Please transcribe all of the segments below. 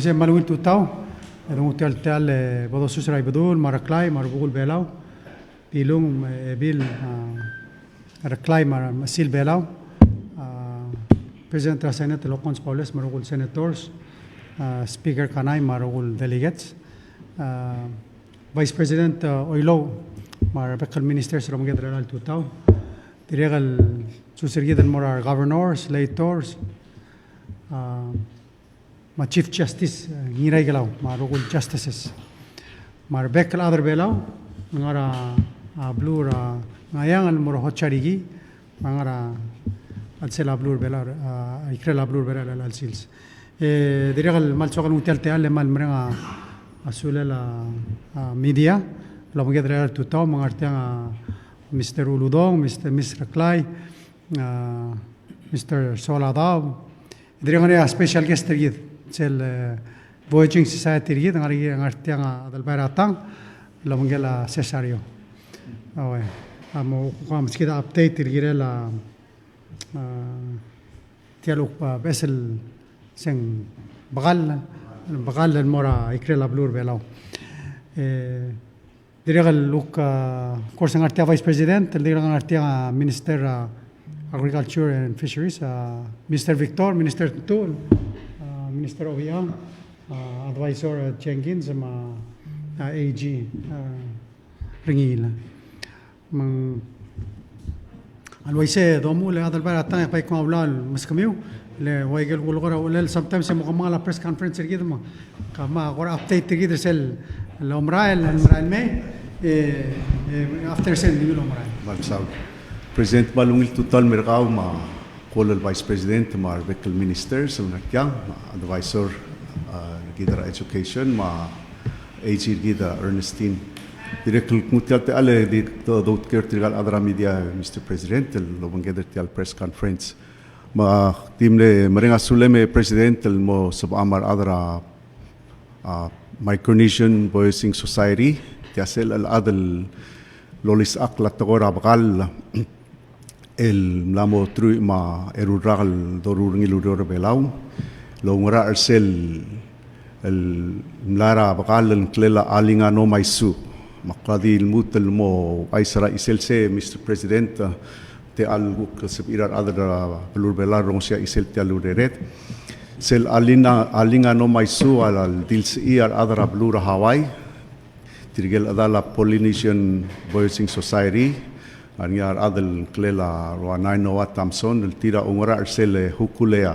Marwise Malwin Tutau, Hotel Bodosusra Badul, Maraklai, Marbugul Belau, Bilum Bil Raklai Masil Belau, President of Senate Locons Paulus, Marugul Senators, Speaker Kanai, Marugul Delegates, Vice President Oilo, Marabekal Ministers from Gedral Tutau, the Regal Susirgid Morar Governors, Lators, ma Chief Justice ngiray galaw ma Rogul Justices mar bekal other belaw ngara blur ngayang moro hocharigi ngara alsela blur belar ikrela blur belar al sils diregal mal sogal mutel teal mal mrenga asulela media lo mgedra tutau mangartiang Mr. Uludong, Mr. Clay, Mr. Soladaw diregal special guest tergid sel Voyaging Society tergid ngartiang adal baratang lo mngela Cesario awe amo kam skida update tergirela tialuk besel seng bagal المورا ikrela blur belaw diregal luk course ngartia Vice President diregal ngartia Minister Agriculture and Fisheries, Mr. Victor, Minister Tul, Minister Obiang, Advisor Jenkins, AG Ringil. Alwaise domu le adal bara tang pa ikma ulal maskamiu le waigel gulgora ulal sometimes se mukamala press conference ergid ma kama gora update ergid sel l'omrael me after sel di l'omrael. President Malungil Tutal Mergao ma Kolal Vice President ma Arbekal Ministers ma Nakyang ma Advisor Gidara Education ma AG Gida Ernestine Direktul Mutial te ale di dot kertigal adra media Mr. President lo bangeder tial press conference ma timle marenga suleme President mo sab amar adra Micronesian Voicing Society tiasel al adal lolis aklat tagora bakal el mlamo tru ma erural dorur ngilur belau lo ngara arsel el mlara bakal el klela alinga no maisu maqadi el mutel mo aisra iselse Mr. President te algu kesebira adra belur belar rongsia isel te alureret sel alinga no maisu al dils ir adra belur Hawaii tirgel adala Polynesian Voicing Society anyar adal klela roanai noa Thompson el tira ungora arsele hukulea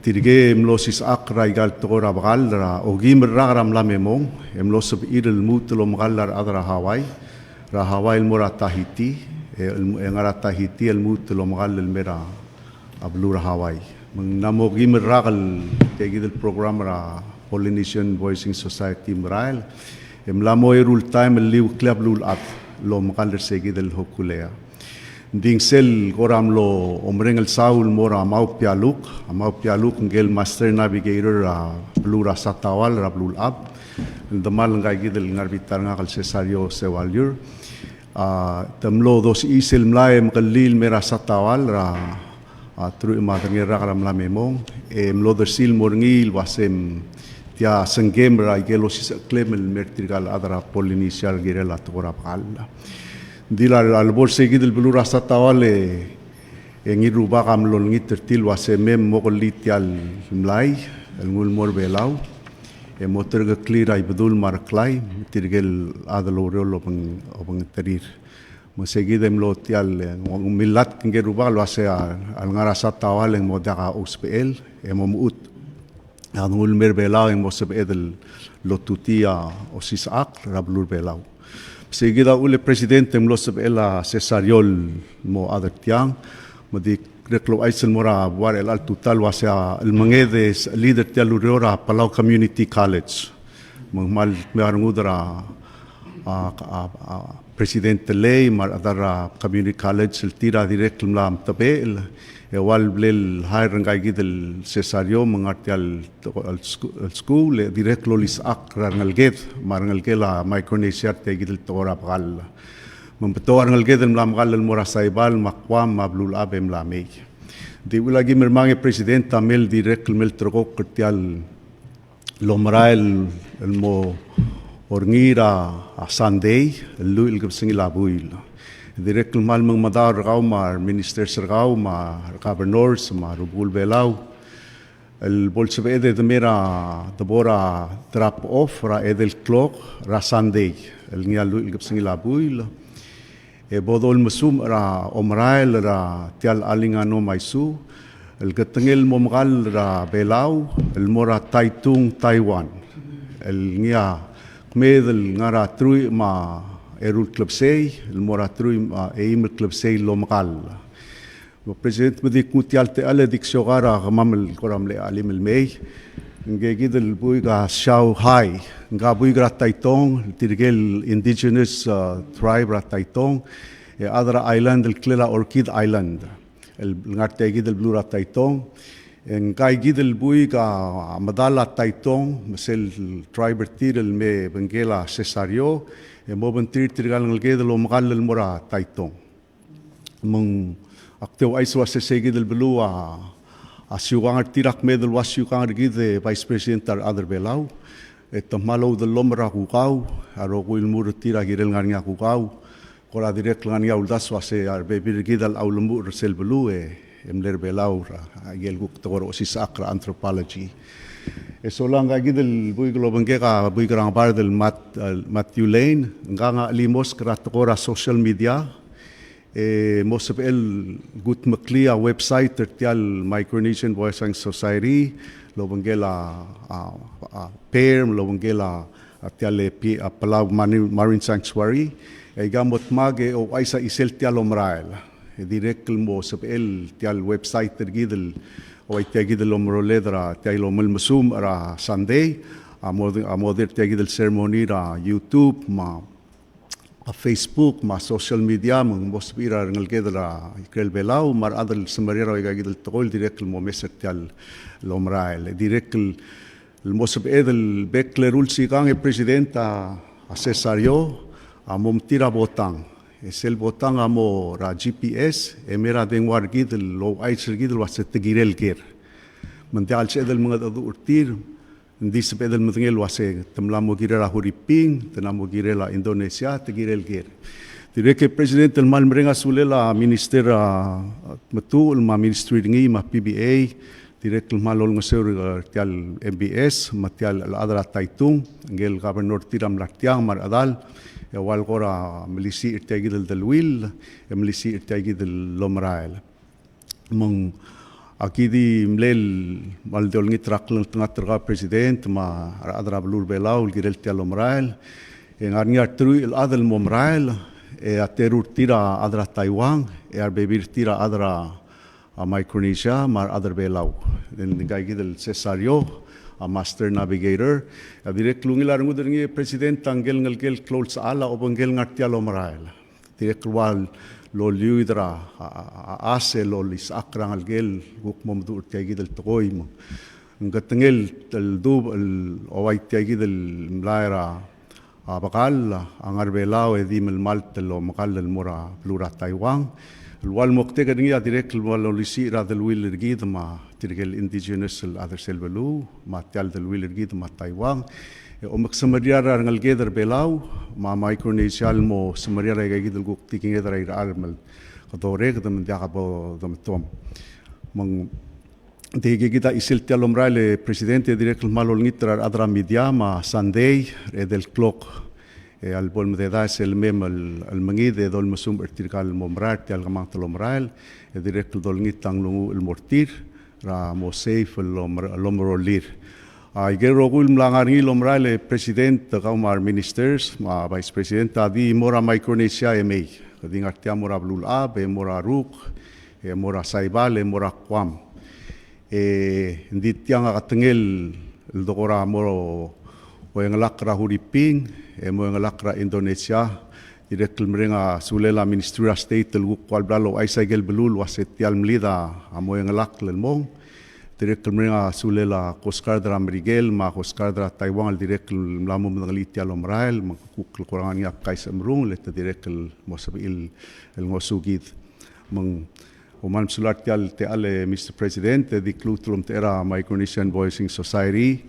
tirge mlosis akra igal tora bagal ogim ragram lamemong emlosub idel mutlo magalar adra Hawaii mora Tahiti engara Tahiti el mutlo magal el mera ablura Hawaii namogim ragal tegidel program ra Polynesian Voicing Society mrael emlamo erul time liu club lul at lo makaler segi del hokulea ding sel goram lo omreng el saul mora mau pialuk ngel master navigator blura satawal rablul ab damal ngai gidel ngarbitar ngal Cesario Sewalur tamlo dos isel mlaem kalil mera satawal tru ma ngera karam la memong mlo dersil morngil wasem tia sengem ra igelo sis klemel mertrigal adra Polynesia girela tora palla dilar al bolse gidel blura satawale engiru bagam lol ngitertil wase mem mogolitial mlai el ngul mor belau motor ga clear ay bedul marklai tirgel adalo rolo obang terir mosegidem lo tial milat ngeru bagal wase al ngara satawale modaka uspel emomut angul merbelau en moseb edel lotutia osisak rablur belau seguida ule presidente mloseb ela Cesariol mo adertiang modi reklo aisel mora war el altutal wasa el mangede leader tialurora Palau Community College mal mearngudra presidente lei mar adara Community College el tira directo lam tabel wal blel hai rangai gidel Cesario mengartial al school direct lolis ak rangalget marngalgela Micronesia te gidel tora bal membetor ngalget mlam gal mora saibal makwam mablul abem lamei di ulagi mermange president tamel direct mel troko kertial Lomrael el mo orngira a Sunday el lu il gabsing ilabuil. Direct mal mang madar rau mar minister sergau ma governors ma rubul belau el bolsebe de mera de bora drop off ra edel clock ra Sunday el ngia lu il gabsing ilabuil. E bodol masum ra omrael ra tial alingano maisu el gatengel momgal ra belau el mora Taitung Taiwan el ngia kmedel ngara trui ma erul club sei el mora trui ma eim club sei lomgal o president medi kutial te ale dik sogara gamamel koram le alim el mei ngegid el buiga shao hai nga buiga Taitong tirgel indigenous tribe ra Taitong e adra island el Clela Orchid Island el ngarte gid el blue ra Taitong en kai gid el buiga madala Taitong mesel tribe tir el me bengela cesario e mo bentir tirgal ngel el omgal el mora Taitong mong akteu aiswa se segid el blue a siugang tirak medel was siugang gid vice president ar other belau et malo del lomra kukau aro kuil mur tira girel ngania kukau kora direct ngania uldas wase ar bebir gidal aulumur sel belu emler belau agel guk togor osis akra anthropology esolanga gidel buiglo bangega buigrang bar del Matthew Lane nganga limos kra togora social media most of el gut maklia website tertial Micronesian Voicing Society lo bangela pair lo bangela tial Palau Marine Sanctuary e gamot mage o aisa isel tial omrael direct mo sab el tial website tergidel o tiagidel omroledra tial omel masum ra Sunday amoder tiagidel ceremony ra YouTube ma a Facebook ma social media mong mosbira ngal gedra ikrel belau mar adal semarira o gagidel tol direct mo meser tial lomrael direct el mosb edel beklerul sigang el presidenta a Cesario a momtira botang es el botang amo ra GPS emera dengwar gidel lo aitser gidel waset girel ger mental sedel mga urtir Hindi sa pedal matengel wase tamlamo girela Huriping, tanamo girela Indonesia, tegirel ger. Direke president el mal merenga sulela minister matul ma ministry ngi ma PBA, direk el mal ol ngaseur tial MBS, matial al adra Taitung, ngel governor tiram laktiang mar adal, wal gora milisi irtiagi del wil, milisi irtiagi del lomrael. Mong Aquí di mlel mal de olngi traklan tengah terga president ma adra blur belau girel tial omrael en arnia trui el adel momrael e aterur tira adra Taiwan e arbebir tira adra a Micronesia mar adra belau den gai gidel Cesario a master navigator a direct lungilar nguderngi president tangel ngelgel close ala obengel ngartial omrael direct wal lo liudra ase lo lis akrang algel guk momdu tiagi del toy mo ngatengel el dub el owai tiagi del mlaira abakal angar belao edim el malt lo makal el mora plura Taiwan el wal mokte gadingia direct el wal lisi ra del wil ergid ma tirgel indigenous el other selbelu ma tial del wil ergid ma Taiwan o maksamaryara ngal geder belau ma Micronesia mo samaryara gagidel guk tiking edra ir armel kadore kadam dia bo dam tom mang de gigita isil tialomrale presidente direct malol ngitra adra media ma Sunday del clock al bol de das el mem al mangide dol masum irtikal momrar tial gamang talomrael direct dol ngitang lungu el mortir ra mo safe lomrolir Igero gul mlangar ngi lomrale president kaumar ministers ma vice president adi mora Micronesia MA kading artia mora blul ab mora ruk mora saibal mora kwam ndit yang katengel el dokora moro o yang lakra Huriping mo yang lakra Indonesia direct mrenga sulela ministry of state el kwal blalo aisagel blul waset tial mlida amo yang lakl mong direct mrenga sulela koskardra Miguel ma koskardra Taiwan direct mlamu mngaliti alomrael makuk kurangania kais amrung let direct el mosabil el ngosugid mong Uman sulat te ale Mr. President di klutlum te era Micronesian Voicing Society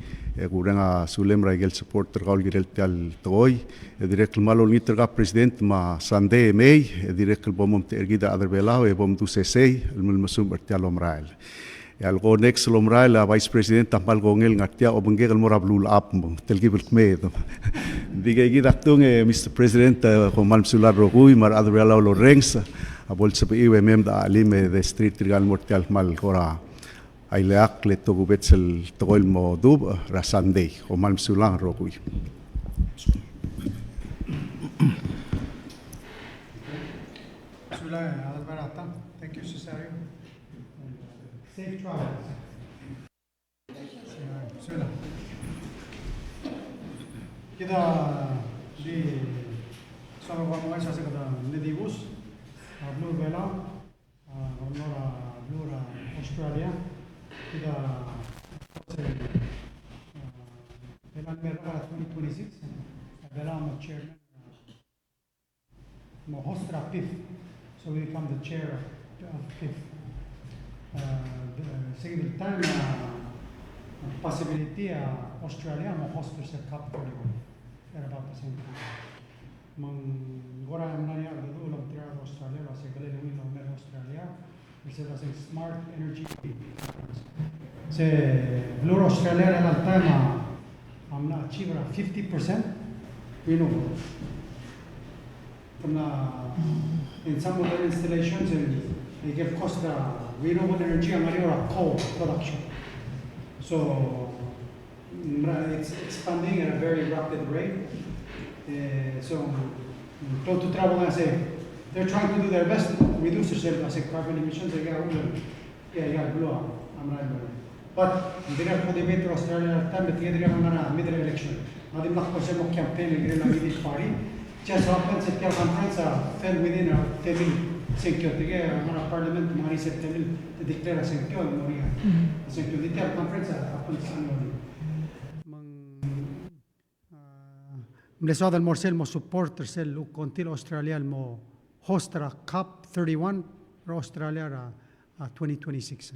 kuranga sulem raigel support tergaul girel te toy direct malo ni terga president ma Sunday May direct bomum te ergida other belao bom tu sesei el masum bertialom rail algo next lomrail la vice president tampal gongel ngatia obengel morablul ap tel gibel kmed diga gida tung Mr. President ko mal sular rogui mar other belao lo rengs abol se iwe mem da alime de street trigal mortal mal kora aileak le to gubetsel togol mo dub rasandei o mal sulang rogui Thank you, Cesario. Safe travels. Kita di sama kamu saya kata Nedivus, Blue Vela, Blue Australia. Kita Vela Merah 2026. Vela I'm chairman. Mohostra PIF, so we become the chair of PIF. Second time possibility Australia mo host the cup for at about the same time. Gora am nanya do ulam tira Australia la se gale ni no mer Australia. Se da smart energy. Se Blue Australia la time am na achieve 50% renewable. In some of the installations they give cost renewable energy and coal production. So it's expanding at a very rapid rate. So close to travel, I say they're trying to do their best to reduce the carbon emissions. They got blue. I'm right. But they are for the Metro Australia time that they are middle election. Now they not possible campaign against the party. Just happens that the conference fell within a 10 security हमारा parliament हमारी से तमिल तो declare सेंक्यो Moriya सेंक्यो detail conference upon सानोरी Malaysia del Morcel mo supporter sel lu contil Australia mo hostra Cup 31 Australia 2026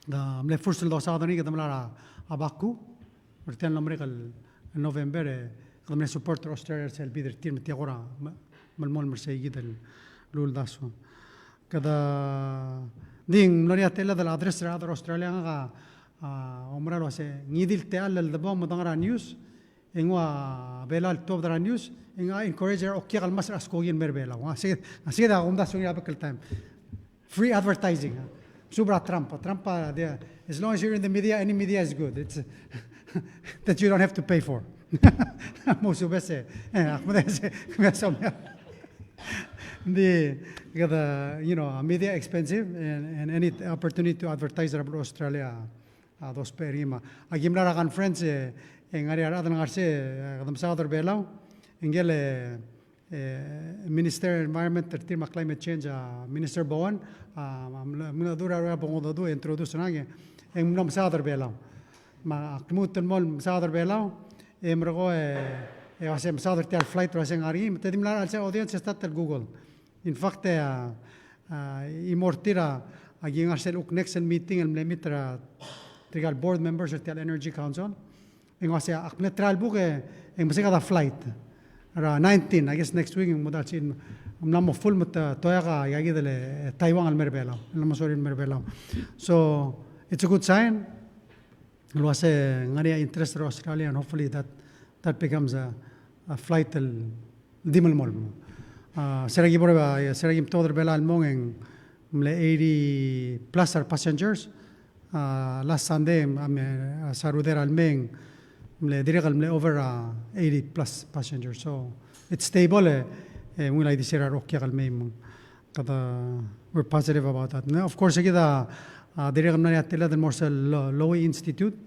da mle first lo sadani que damla abaku perten nombre el November قدمنا supporter Australia sel bider tir متيغورا ملمول مرسي del lul daso kada ding noria tela del address ra Australia nga omra lo se ngidil te al del bom dangara news engwa belal top dara news enga encourager okya al masra skoyin merbela así da onda sonia bakel time free advertising subra Trump as long as you're in the media any media is good it's that you don't have to pay for musu bese media expensive and any opportunity to advertise about Australia those perima agimla ragan friends en area radan garse gadam saudar belau engel minister environment tertima climate change minister Bowen muna dura ra bongo do introduce nange en nom saudar belau ma kmut mol saudar belau emrogo asem saudar tel flight rasen ari tedimla alse audience stat Google. In fact, imortira aging arsel uk next meeting and lemitra trigal board members at the Energy Council. En was aknetral book en masika da flight. Ra 19 I guess next week modal chin namo full mut toyaga yagi dele Taiwan al merbela. Namo sorry merbela. So it's a good sign. It was ngari interest in Australia and hopefully that becomes a flight al dimel mol. Seragi borba seragi toder bela almong mle 80 plus passengers last Sunday sarudera almeng mle direct mle over 80 plus passengers so it's stable mula idisera rokya almeng kada we're positive about that now of course kita direct mle atela del Morcel Law Institute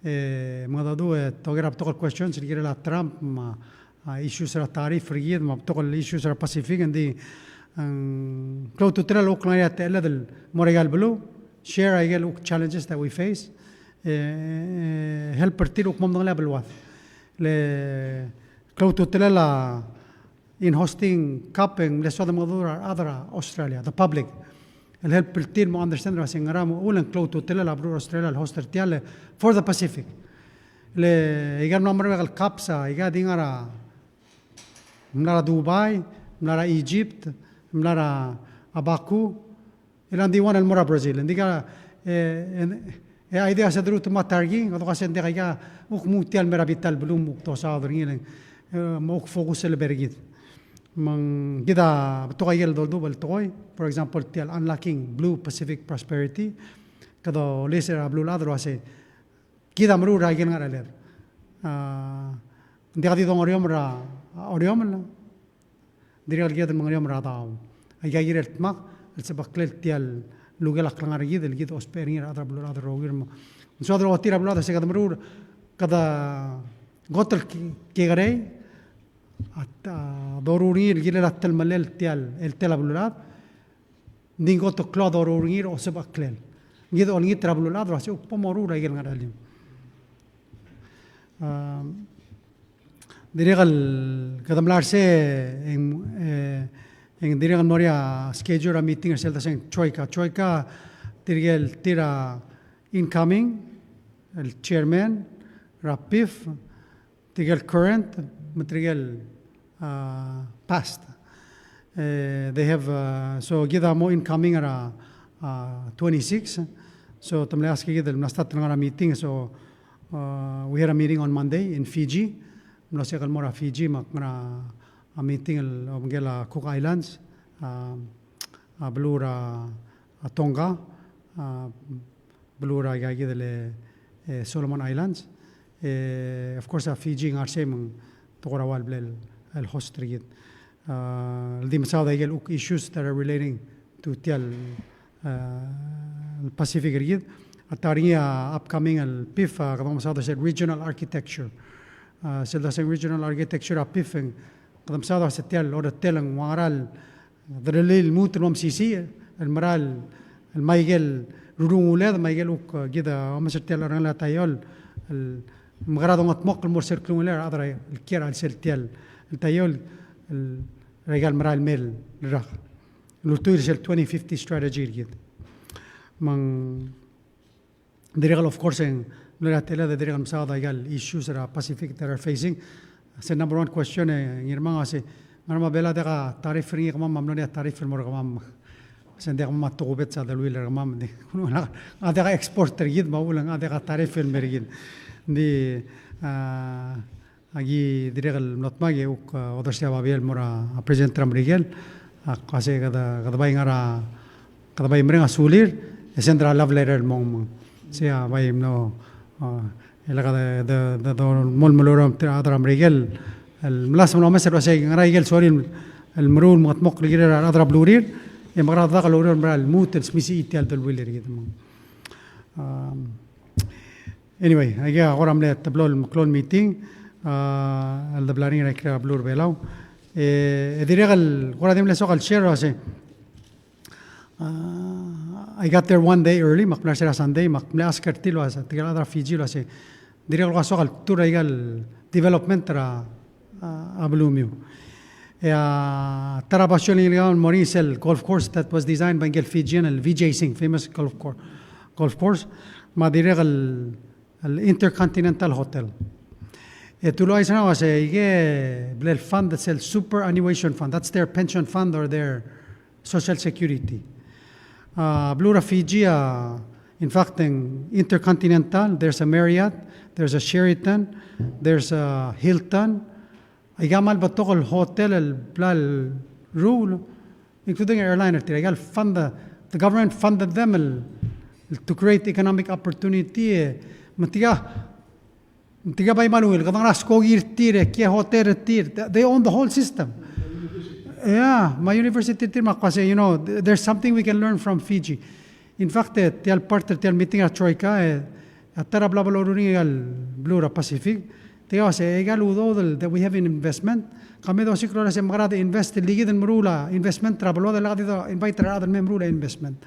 madadu togera tokol questions ligera la Trump issues are tariff rigid ma tokol issues are Pacific and the close to tell loknaya tela del Moregal Blue share I challenges that we face help partir uk mom level wath le close to tell in hosting cupping le so the other Australia the public El help el team mo understand ra singara mo ulang cloud to tela la Blue Australia el hoster tiale for the Pacific. Le igar nombre gal kapsa iga dingara mlara Dubai, mlara Egypt, mlara Baku, ilan diwan el mora Brazil. Indiga idea sa drut matargi, ngado kasi hindi kaya ukmutial merabital belum ukto sa adringin mo fokus el bergit. Mang kita tukayel doldo bal tukoy, for example tial unlocking Blue Pacific Prosperity, kado leser Blue ladro ase kita meru ragin ngaraler. Hindi kadi dong oriom la. Dirigal kita mengoriom ra tao. Ay gayir mak el sebaklel tial lugal aklangar gid el gid osperin ra Blue ladro rogir mo. So adro otira Blue ladro se kada meru kada gotel kigarei at dorurir gila latel malel tial el tela Blue ladro dingo to klo dorurir o sebaklel. Gid ol gid Blue ladro ase ukpomoru ra gil ngaralim. Dirigal kadamlarse en dirigal moria schedule a meeting el selta sen choika dirigal tira incoming el chairman rapif dirigal current material past they have so gida mo incoming ara 26 so tamle aske gida nastat ngara meeting so we had a meeting on Monday in Fiji. Mula mora Fiji makna a meeting el omgela Cook Islands, Blura Tonga, Blura gagi dele Solomon Islands. Of course Fiji ngarse mang tokorawal blel el host rigid. El dimsaw da igel issues that are relating to tial Pacific rigid. Ataria upcoming el PIF kadang masada said regional architecture. Sila sa regional architecture PIF ang kadang masada sa tial o telang wangaral dalil mutul mamsisi el maral el maigel rurungulad maigel uk gida amasar tial orang la tayol el magrado ngatmok el morser klunguler adra el kira el sel tial el tayol el regal maral mel rak lutuir sel 2050 strategy gid mang dirigal of course en la tela de dirigal masada igal issues that are Pacific that are facing. Sa number one question ngirmang ase ngarma bela deka tarif ringi kamam mamno ya tarif el mor kamam. Sa ndek mamma tukubet sa dalwil kamam di. Kuno adeka exporter gid maulang adeka tarif el mergid. Di agi dirigal notmage uk odosya babel mora present ramrigel kase kada bay ngara kada bay mrenga sulir esendra love letter mong sea by no elaga de mol moloram adram regel el mlas no mesel wasay regel sorry el mrul matmoq regel adra blurir e magra daga lorir mra el mut el smisi itial del wilir gid anyway aga goram le tablo el clone meeting el dablarin rekra blur belaw e diregal gora dem le sogal share ase I got there one day early, makmla sila Sunday, makmla asker tilo asa, tigala dra Fiji lo ase. Direk lo kasokal tura igal development ra ablumiu. Tarabasyon igal Morisel golf course that was designed by Gel Fijian, el Vijay Singh, famous golf course. Ma direk al Intercontinental Hotel. Tulo ay sana ase ige blel fund that's el superannuation fund. That's their pension fund or their social security. Blura Fiji, in fact, in Intercontinental, there's a Marriott, there's a Sheraton, there's a Hilton. Igamal batok el hotel, el blal rule, including airliner. The government funded them to create economic opportunity. Matiga bay manuel, kadang raskogir tire, kia hotel tire. They own the whole system. Yeah, my university kasi, there's something we can learn from Fiji. In fact, tial meeting at Troika, atara blabaloruni egal Blura Pacific, tiga se egal udo that we have in investment. Kami do siklo se magrada invest ligid en mrula investment trabalo de lagdi invite other memrula investment.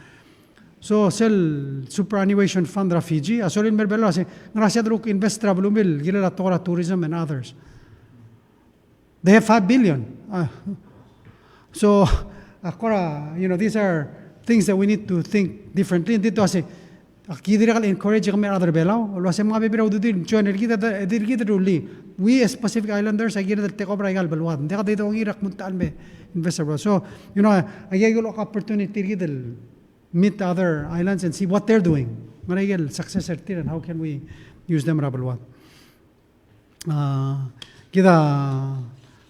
So sel superannuation fund ra Fiji, asolin merbelo se gracia druk invest trabalo mil gila la tora tourism and others. They have 5 billion. So, akora, these are things that we need to think differently. Dito kasi, kidira kal encourage kami other belaw. Wala sa mga bibiraw dito, join kita ruli. We as Pacific Islanders, ay gira take over ay galbalwad. Hindi ka dito ang irak muntaan me investor bro. So, you know, I get a opportunity to meet other islands and see what they're doing. Marayal success and how can we use them rabalwad. Kita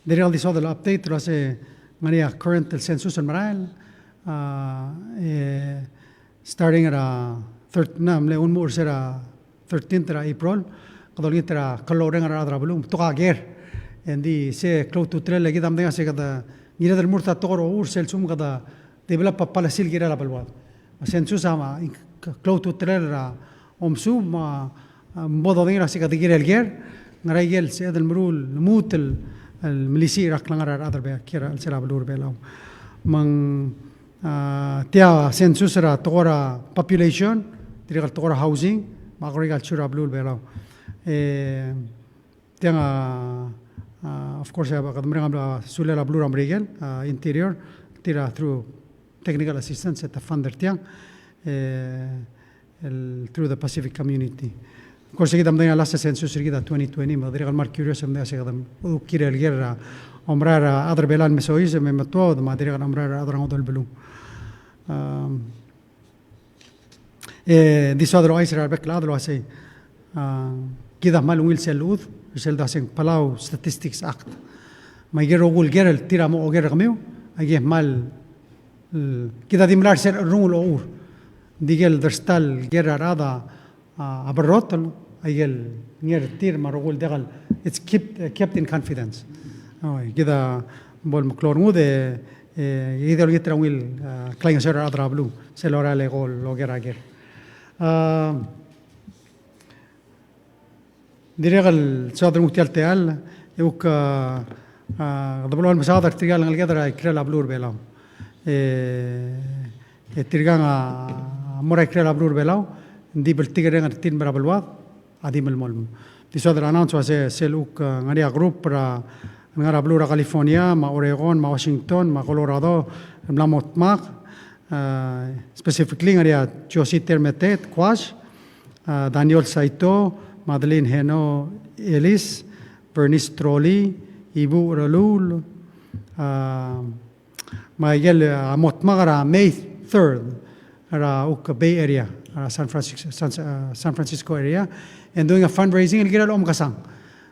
dari al diso del update kasi Maria current census on Maral starting at un more sera 13th April kadol gitra kaloreng ara adrabulum to kager and di se close to trail lagi dam denga se kada gira del murta toro ursel sum kada develop palasil gira la balwad census ama close to trail ra omsu ma modo denga se kada gira el ger ngarayel se del mrul mut الميليسي راك لنغرا أدر بيا كيرا السلاب لور بيلاو من تيا سنسوس را تغورا population تريغال تغورا housing ما غريغال شراب لور بيلاو تيا of course قد مريغال سولة لابلور أمريكال interior تيرا through technical assistance at the funder تيا through the Pacific community. Of course, kita mendingan last census kita 2020, madri kalau mar curious mendingan saya kita ukir elger omrar other belan mesois memetua, madri kalau omrar other ngodol belum. This other Israel back lado asai kita mal will selud, sel daseng Palau Statistics Act. Mager ogul gerel tira mo oger kamiu, agih mal kita dimlar ser rungul our, digel derstal gerar ada. Abarrotol ayel near tir marogul degal it's kept in confidence كده بول مكلورمو de يقدر يتراويل كلاين سر أضربلو سلورا لقول لوجراجر ديرغل صادر مختل تيال يوك قبلوا المصادر تيال نقل كده يكرر لابلور بلاو تيرجع مرة يكرر لابلور بلاو di bertiga dengan tin berabelwat adi melmol. Di saudara announce wase seluk ngaria group para ngara blura California, ma Oregon, ma Washington, ma Colorado, mlamot mak specifically ngaria Josie Termetet, Quash, Daniel Saito, Madeline Heno Ellis, Bernice Trolley, Ibu Ralul, ma yel amot magara May 3rd ara uk Bay Area. San Francisco area and doing a fundraising el giral kasang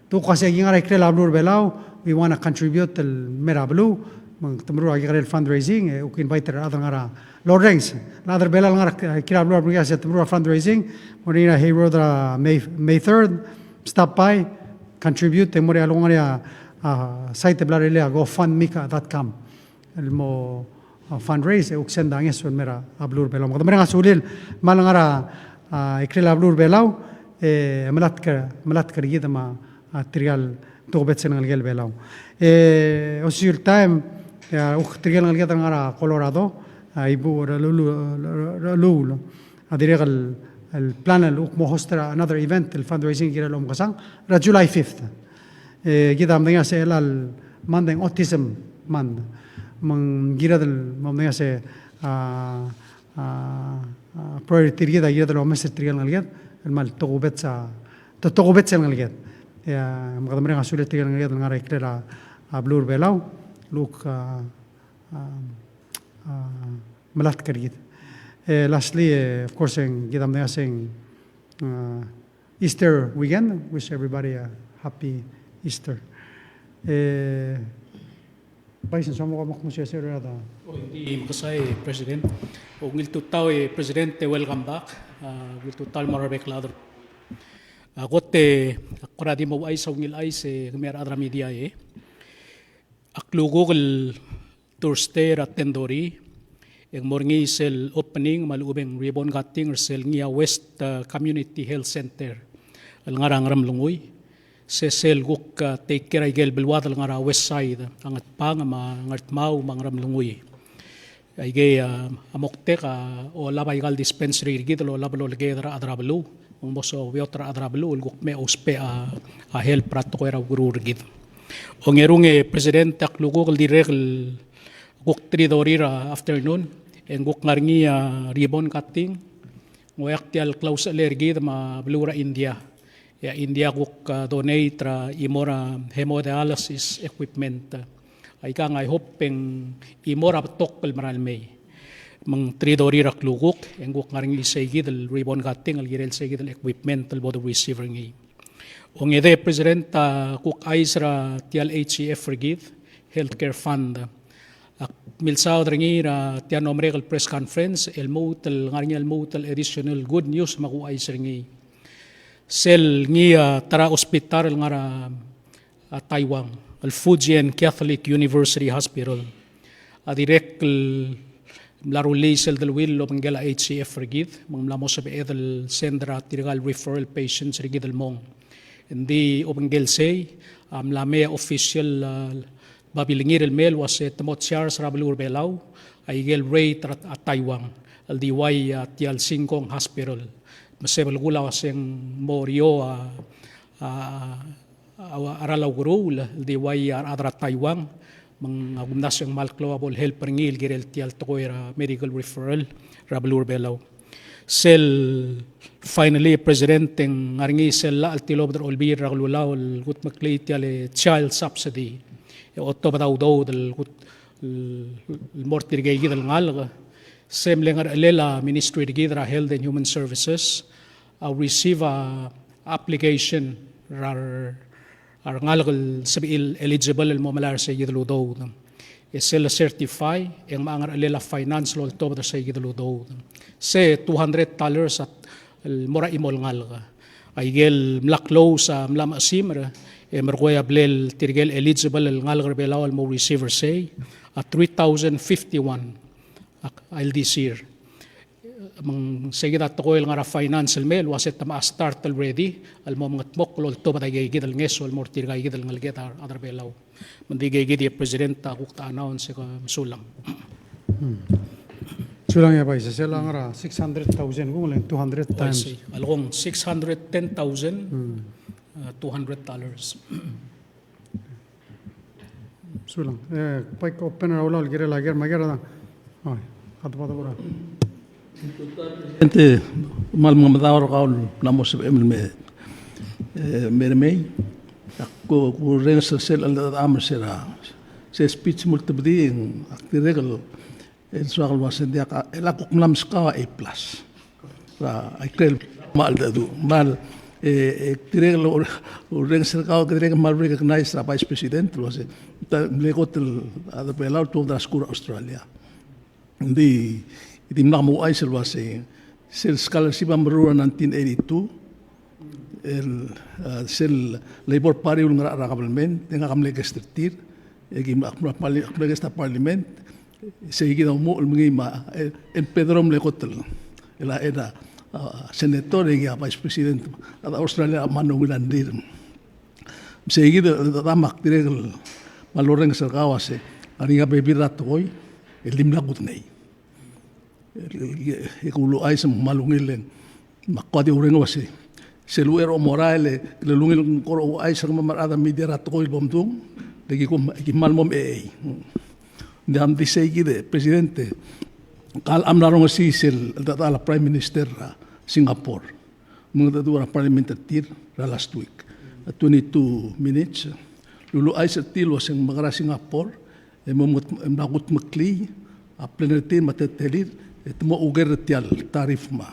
to kasi ginga rekre lablur belau we want to contribute til merablu mang tumru agi giral fundraising uk invite other ngara Lawrence other belal ngara kirablu briga set tumru fundraising morina hero da May 3rd stop by contribute te mori alongarea site blarele gofundme.com el mo fundraise uksen dange son mera ablur belau kada mera sulil malangara ikrel ablur belau malat kar gida ma trial tobet sen ngal belau osul time uk trial ngal gida ngara Colorado ibu lulu adiregal el plan el uk mo hostra another event el fundraising gira lom kasang ra July 5th gida amdenga se el mandeng autism mand gira del momento se priority gira gira del momento se trial ngalget el mal togubet sa ngalget ya makadamre ngasule trial ngalget ngara ikrela ablur belau luk malat kargit lastly of course gidam de asing Easter weekend wish everybody a happy Easter Paisen somo mo kung siya da. Hindi makasay President. O ngil tutaw Presidente welcome back. Ngil tutal marabek ladder. Agote akora di mo ay sa ngil ay se kamera adra media Aklugo el Thursday attendori. Ang morning sel opening malubeng ribbon cutting sel ngia West Community Health Center. Al ngarang ramlungoy. Sesel guk take care igel belwad ang ara west side ang atpang ngat mau mangram lunguy ay gay amokte ka o labay gal dispensary gid lo lablo legedra adrablu ang moso wiotra adrablu guk me ospe a help prato era guru gid o ngerung president aklugo gal direk guk tridorira afternoon Enguk ngarngi ribbon cutting. Ngoyak tial Klaus alergi ma blura India. Ya India guk donate ra imora hemodialysis equipment. Ay ka ngay hopeng imora tok maral may. Mang tridori rak luguk enguk ngarngi segi del ribbon cutting al girel segi del equipment al bodo receiver ngi. Ong ede President kuk aisra tial HCF regid Healthcare Fund. Milsao dringi ra tian nomre al press conference el mutal ngarngi el mutal additional good news maku aisra ngi. Sel ngi tara hospital ngara Taiwan al Fujian Catholic University Hospital. Direct Laruli sel del will lo mangela HCF regid mangla sa beedel sendra tiragal referral patients regid el mong. Hindi obengel say lame official babilingir el mel was temot siars rablur belaw ay gel rate at Taiwan al diway tial singkong hospital masebel gula waseng morio aralaw guru al diway adra Taiwan mang agumdas yung malklawable help ngil girel tial tokoy medical referral rablur belaw. Sel finally president ng ngaringi sel la altilob der olbir raglulaw el gut makli tiale child subsidy e otto badaw daw del gut mortir gay gidal ngalga sem lengar lela ministry de gidra health and human services receive a application rar ngalgal sabil eligible el momalar sa gidalo daw sila certify ang mga lela finance lo to da sa gidalo daw se $200 at mora imol ngalga ay gel mlaklo sa mlama simra mergoya blel tirgel eligible el ngalga belaw al mo receiver say at 3,051 al this year mang sige dat ko el ngara financial mail was it ma start already al mo mga moklo to ba gay gidal ngeso al mortir gay gidal ngalgeta adar belaw mandi gay gidi president ta kuk ta announce ko sulang Sulang ya ba isa sila ngara 600,000 kung lang 200 times. Along $610,200. Sulang. Pai ko open na ulah gira lager magera na. Ay, kata pura. Presidente, mal mamadawar kaul namos emil mermei. Ako kurang sel al amr sera. Se speech multibdi aktiregal el soal was dia el aku mlam ska A+. Ra aikel mal dadu mal tirel ureng serkao kedreng mal recognize ra vice president was le gotel ada pelau to da skura Australia. Di namu aisel was sel scholarship amrura 1982 el sel labor party ul ngara government tenga kamle gestir egim akmra parliament seguido mo ma el Pedrom le cotel era senator y vice presidente de Australia mano grandir seguido da mak direl maloreng sergawase aringa bebira toy el limla gutnei e kulo aisem malungileng makwadi urengo wase seluero morale le lungil koro aisem marada midera toy bomdung legi kum malmom Dam di de presidente kal amlarong si sel la prime minister Singapore mga dua parliamentatir last week 22 minutes lulu ay sa tilo sing magara Singapore magut makli a plenatin matetelir mo uger tial tarif ma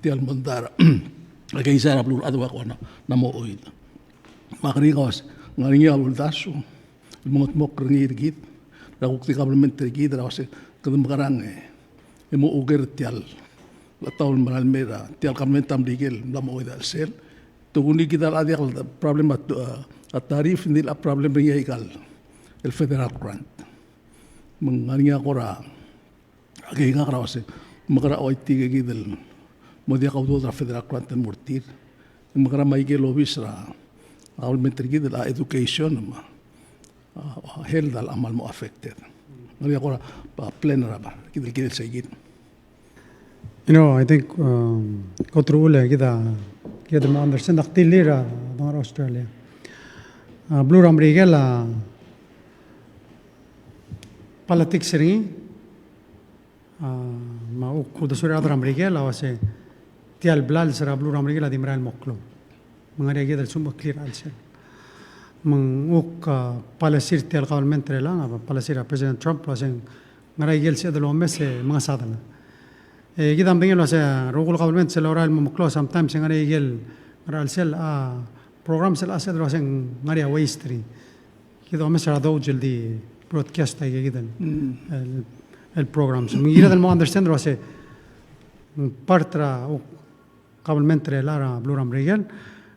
tial mandara agay sara blur adwa ko na mo oid makri kawas ngaringi abuldaso mga mok ngirgit Rakukti kabelmente kita rawase kadang berang emo uger tial la taul maral mera tial kabelmente am digel lam oida sel tuguni kita ada problem at tarif nil a problem ringa ikal el federal grant mengania kora agi nga rawase magara oiti gidel modia kaudo da federal grant mortir magara maigel obisra kabelmente gidel a education ma health al amal mo affected. Ngari ako plan na ba kidil saygid. I think kotrule kita mo understand aktilira ng Australia. Blue Ramrigel politics ring ma ukku dusuri adram rigel awase tial blal sera blue ram rigel adimral moklo mangari gedel sum clear alsel mang palasir tial government rela palasir president Trump wasen ngarai gel se delo mese mga sadala gidam bingel wase rogul government se loral moklo sometimes ngarai gel ral sel program sel ased wasen ngaria wastri kido mese dawjel di broadcast ay gidan el program so mira del mo understand wase partra government rela blue ram rigel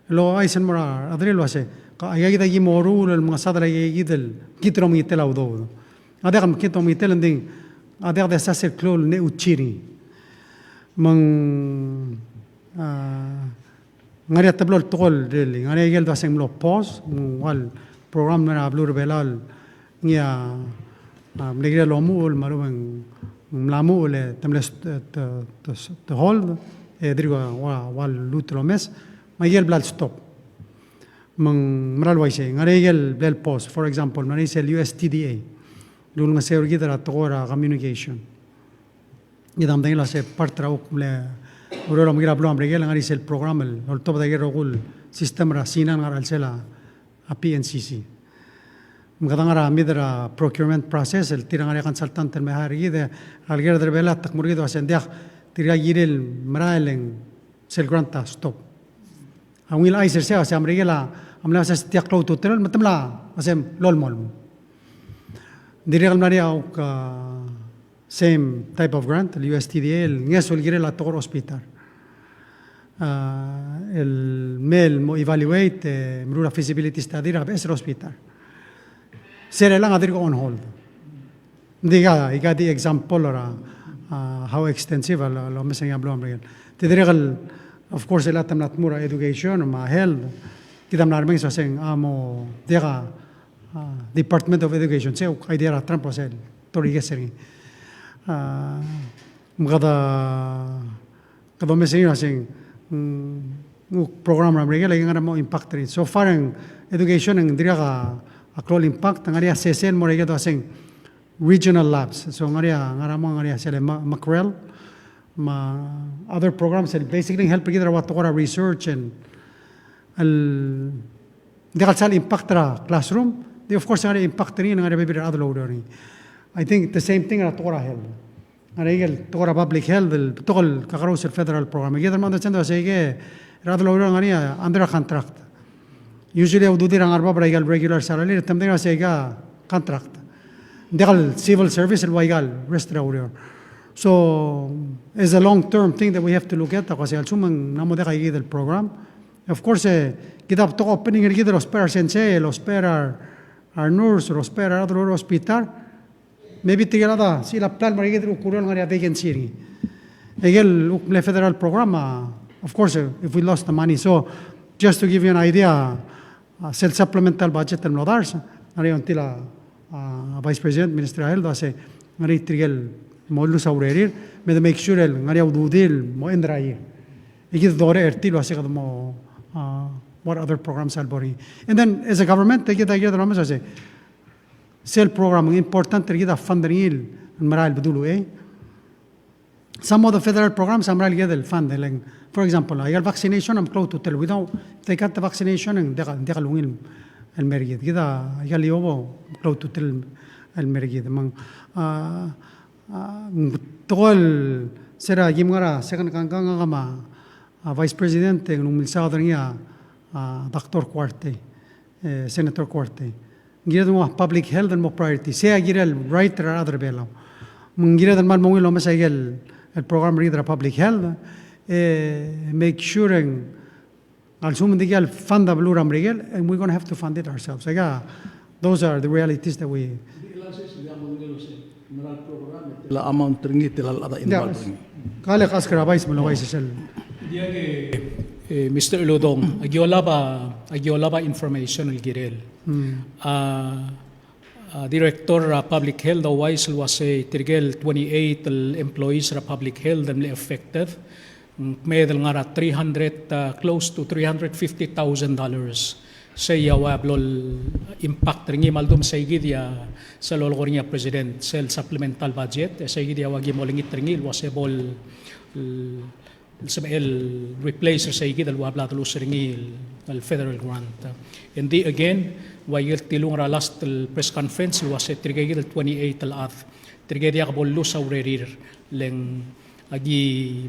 lo aisen mora adril wase ayagida gi moru el mga sadala ayagidel kitrom gitel awdo adagam kitrom gitel nding adag de saser klol ne uchiri mang ngaria tablol tol deli ngaria gel daseng lo pos wal program na blur belal ngia negre lo mul marubang mlamu le tamles to hold edrigo wal lutro mes mayel blal stop mang maral waise ngaregel blal pos for example marisel USTDA lul nga seur gidara tora communication idam dengla se partra le urolo migra blom regel ngarisel program el top de rogul system ra sinan ngaral sela a PNCC mgadangara midra procurement process el tirangara consultant el mehari de alger de bela takmurido asendia tira girel mraelen sel granta stop awil aiser se asam regela amla sa tiak lo totel matamla asem lol mol diregal maria same type of grant el USTDA el ngesol girel a tor hospital el mel mo evaluate mrula feasibility study ra bes hospital sere lang adir ko on hold diga igadi example ora how extensive lo meseng ablo amrel tidiregal of course la tamnat mura education ma health kidam narmeng so seng amo diga Department of Education se idea trampo sel tori geseri mgada kado meseng seng program amrel ngara mo impact rin so far ang education ang diga aklol impact ngaria sesen mo regedo aseng regional labs so ngaria sele mackerel ma other programs that basically help together what research and al degal sal impact ra classroom they of course ngaria impact rin ngaria bibir other loading I think the same thing at tora health ngaria tora public health el tol kakaros el federal program together man understand say ge other loading ngaria under contract usually do dirang arba regular salary tamdeng say ga contract degal civil service el waigal restaurant so it's a long term thing that we have to look at kasi al sumang namo de kay del program of course kita to opening el gidel hospital sense los per our nurse los per other hospital maybe tigada sila plan mari gidel kurol ngari vacancy ri egel le federal program of course if we lost the money so just to give you an idea self supplemental budget el nodars ari ontila Vice President Minister Health ase ngari trigel modlu saurerir me de make sure el ngari ududil mo endrair igid dore ertilo ase kadmo what other programs albori and then as a government they get the ramas ase cell program important trigida funding maral bedulu some of the federal programs amral gedel funding for example agal vaccination am close to tell without they got the vaccination and they lungil el mergid gida agal yobo close to tell el mergid mang tol sera gimgara second kanganga ma vice president ng umilsa niya Dr. Cuarte Senator Cuarte gira mo public health and mo priority sea gira el right ra other belaw mong gira man mo ngilo masayel el program gira public health make sure al sumundigal fund bluram rigel and we're going to have to fund it ourselves those are the realities that we la amount ringgit la ada involved kale kaskara vice mo vice sel Mr. Ilodong, agiola ba information el girel. Director Public Health wise was a tirgel 28 employees ra Public Health and affected. May ngara 300 close to $350,000 Saya wablol impact ringi maldum sa igidia sa lolgoringa president sel supplemental budget sa igidia wagi molingit ringi wasebol el replace sa igid al wabla tulus ringi al federal grant. Hindi again wayil tilung ra last press conference was trigagid al 28 al ath trigadia kabolo sa urerir leng agi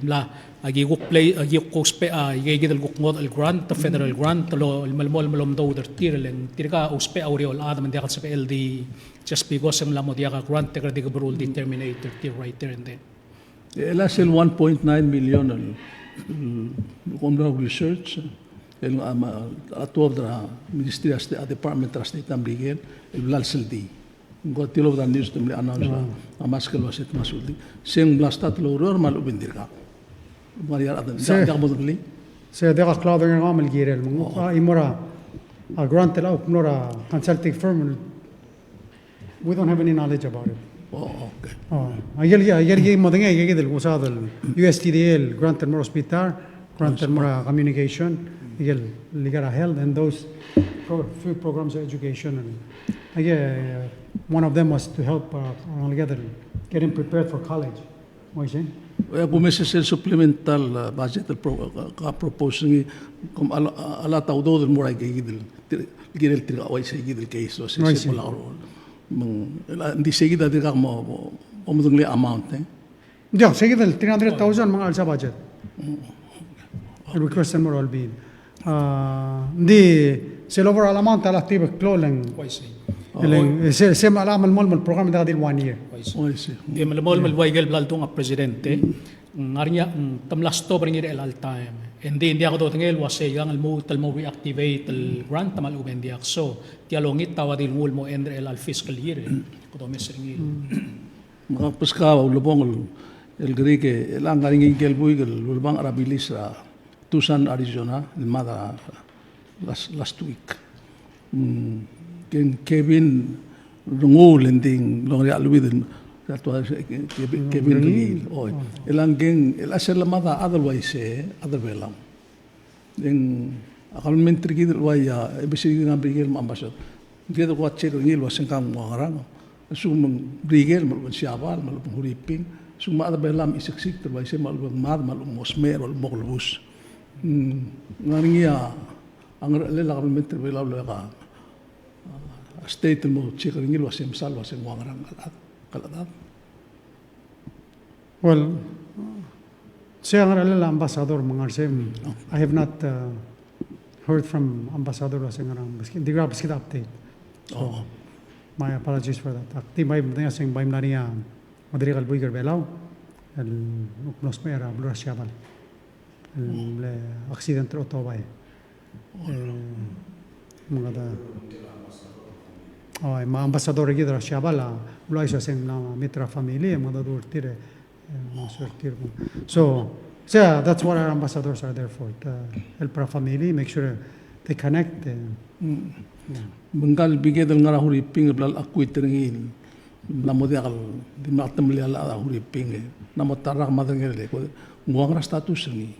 gukplay agi kuspe igigid al gukngod al grant federal grant lo malmol malomdo der tirleng tirga uspe aureol adam dia sa LD just because ang lamo dia ka grant te gradi rule determinator tir right there and then el hace el 1.9 million al Commonwealth Research el ator da Ministry of Department of State Ambigel el lalseldi Gotilo dan news tumli announce amas ke lo set masuldi sing blastat lo ror mal ubindir ka mariar adan da bodli Se dega claudio nga ngamel girel mo imora a grant la upnora consulting firm we don't have any knowledge about it. okay Ayer mo dinga yegi del usado el USTDL grant el hospital grant el communication yel ligara health and those few programs of education and one of them was to help getting prepared for college. What you saying? Kung may sel supplemental budget ka propose ni kung ala tao do mo ay gidil tira away sa gidil case so sa pula ro hindi sige da ka mo omudong amount Yeah, sige del 300,000 mga alsa budget. The request mo all be. Hindi sel overall amount ala active clothing. Se malaman mo el programa da del 1 year. Di malamol malwaigel blalto nga presidente ngarnya tamlasto bringir el all time. Hindi ako do tengel wase yang al mo tal mo reactivate el grant tamal ubendiak so tialongit tawadil mul mo endre el al fiscal year ko do mesring mga paskaw lubong el grike el angaring gel buigel lubang arabilis Tucson Arizona el mada last week Kevin Rungul ending long ya luwiden Kevin Rungil oi elang geng el aser lamada otherwise other belam den akal mentri gid waya ebisi ngabigel ambassador dia to watche Rungil wasen kam ngarang sum brigel mal siabal mal huriping sum other belam isiksik terwise mal mad mal mosmer mal moglus ngaringia ang lela akal mentri belam la state mo chikringil wasem sal wasem wangrang kalat. Well, saya ngarala ambassador mangarsem. I have not heard from ambassador wasem ngarang baskin. Di grab skid update. So, my apologies for that. Akti may mga sing bay nariya madri kalboy gerbelaw. El upnos may ara blur siabal. El accident otobay. Mga da ma ambassadore gidra shabala lo iso sem na mitra family ma da dur tire so that's what our ambassadors are there for to help our family make sure they connect bengal bige del ngara huri ping blal akuitringil namodial di matam le ala huri ping namotarak madangele ko nguangra status ni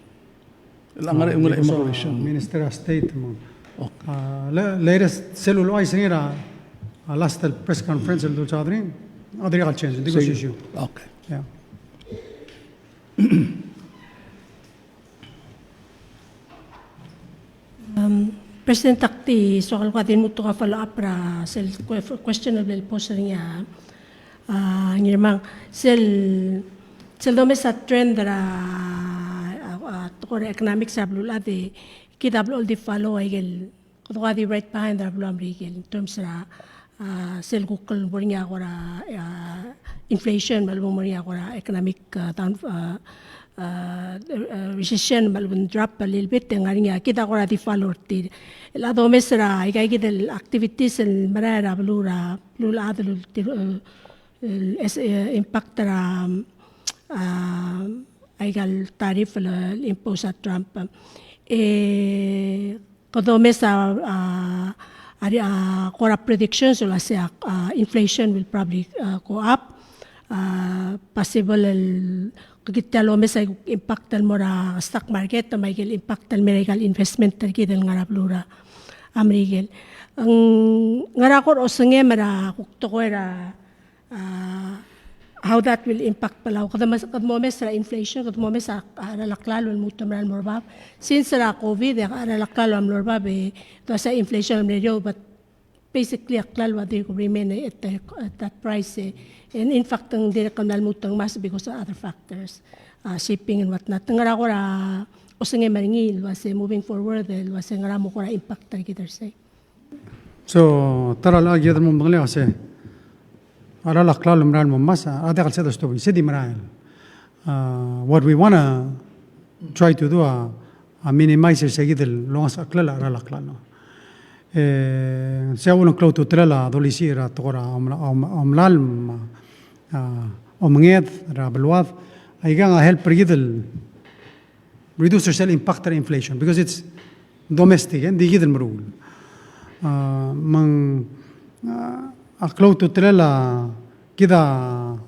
langare ngula immigration minister of state mo latest cellular isinira last press conference el dul chadrin adri al change digo issue okay yeah President Takti soal kwatin mo to ka follow up ra sel questionable post niya ngirmang sel dome sa trend ra to economic sablula de kidablo all the follow igel ko di right behind the blue amrigel in terms ra sel kukul bornya agora inflation malbong bornya agora economic recession malbong drop a little bit ngarinya kita agora di follow ti la domesra igay gidel activities el marara blura adul impact ra aigal tarif el impose at Trump kadome sa kora predictions wala siya inflation will probably go up possible kagitalo sa impact mo ra stock market may impact al medical investment gidel nga blura amrigel. Ang ngarakor o senge mara kukto ko era how that will impact palaw. Kadmo sa inflation, kadmo sa aralaklalo ang muto maral morbab. Since sa COVID, aralaklalo ang morbab, ito sa inflation ang medyo, but basically aklalo they could remain at that price. And in fact, ang direct kanal mutang mas because of other factors, shipping and whatnot. Ngarakor o senge maringil, was moving forward, was ngaramo ko impact talaga kita say. So tara la agad mo bangla kasi ara la klalo mral mo mas ada kal sedo stobi sedi mral. What we wanna try to do a minimize seguid el longas aklala ara la klalo. Se uno klo to trela dolisira tora omlal omnged ra belwad ay ganga help rigidel reduce yourself impact inflation because it's domestic and digidel mrul. Mang aklaw to trela kida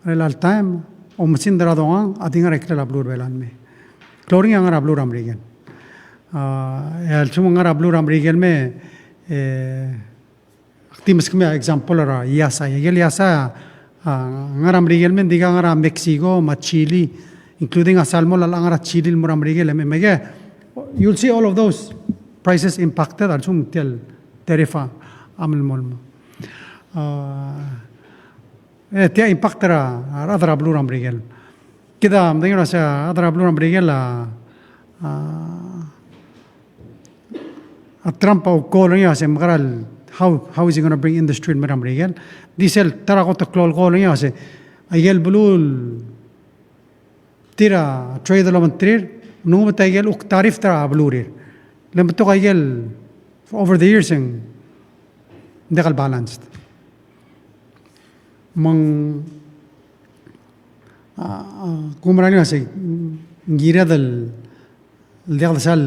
real time o masin daradonga adinga rekla blur belan me cloring ang blur amrigen el chum ang blur amrigen me actimis kme example ra yasa yel yasa ang amrigen me diga ang Mexico ma Chile including a salmon lang ang Chile mo amrigen me mege you'll see all of those prices impacted al sum tel tarifa amel molmo tia impactera adra blur amrigel kida mdengera sa adra blur amrigel a Trump o kolonya se magral how is he going to bring industry in amrigel diesel tara ko to klol kolonya se ayel blul tira trade lo mantrir nung matayel uk tarif tara blurir lem to kayel over the years ang dekal balanced mang kumarani kasi gira del dekal sal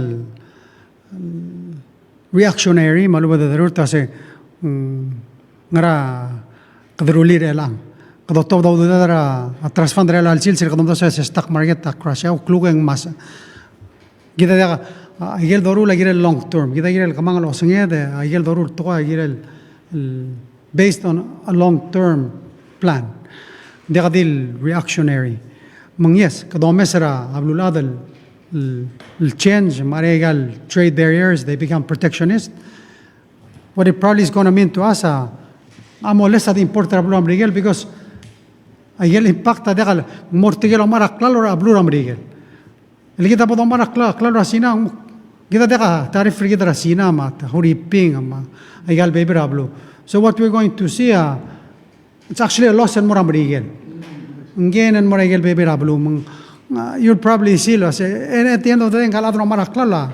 reactionary maluba da darur tase ngara kadrulir elang kadotto daw dara transfundre al sil sir kadom sa stock market ta crash au klugeng mas gida deka ayel dorul agir long term gida agir kamang lo senge de ayel dorul to agir based on a long term plan deka dil reactionary mang yes kadome sara ablulad el change maregal trade barriers they become protectionist what it probably is going to mean to us amo less at importer ablu amrigel because ayel impacta deka mortigel omara klalo ablu amrigel el kita podom mara klalo asina kita deka tarif kita rasina mat horiping ama ayal baby ablu so what we're going to see it's actually a loss in more amrigel ngain and more ayal baby ablu you'll probably see lo and at the end of the day kaladro mara klala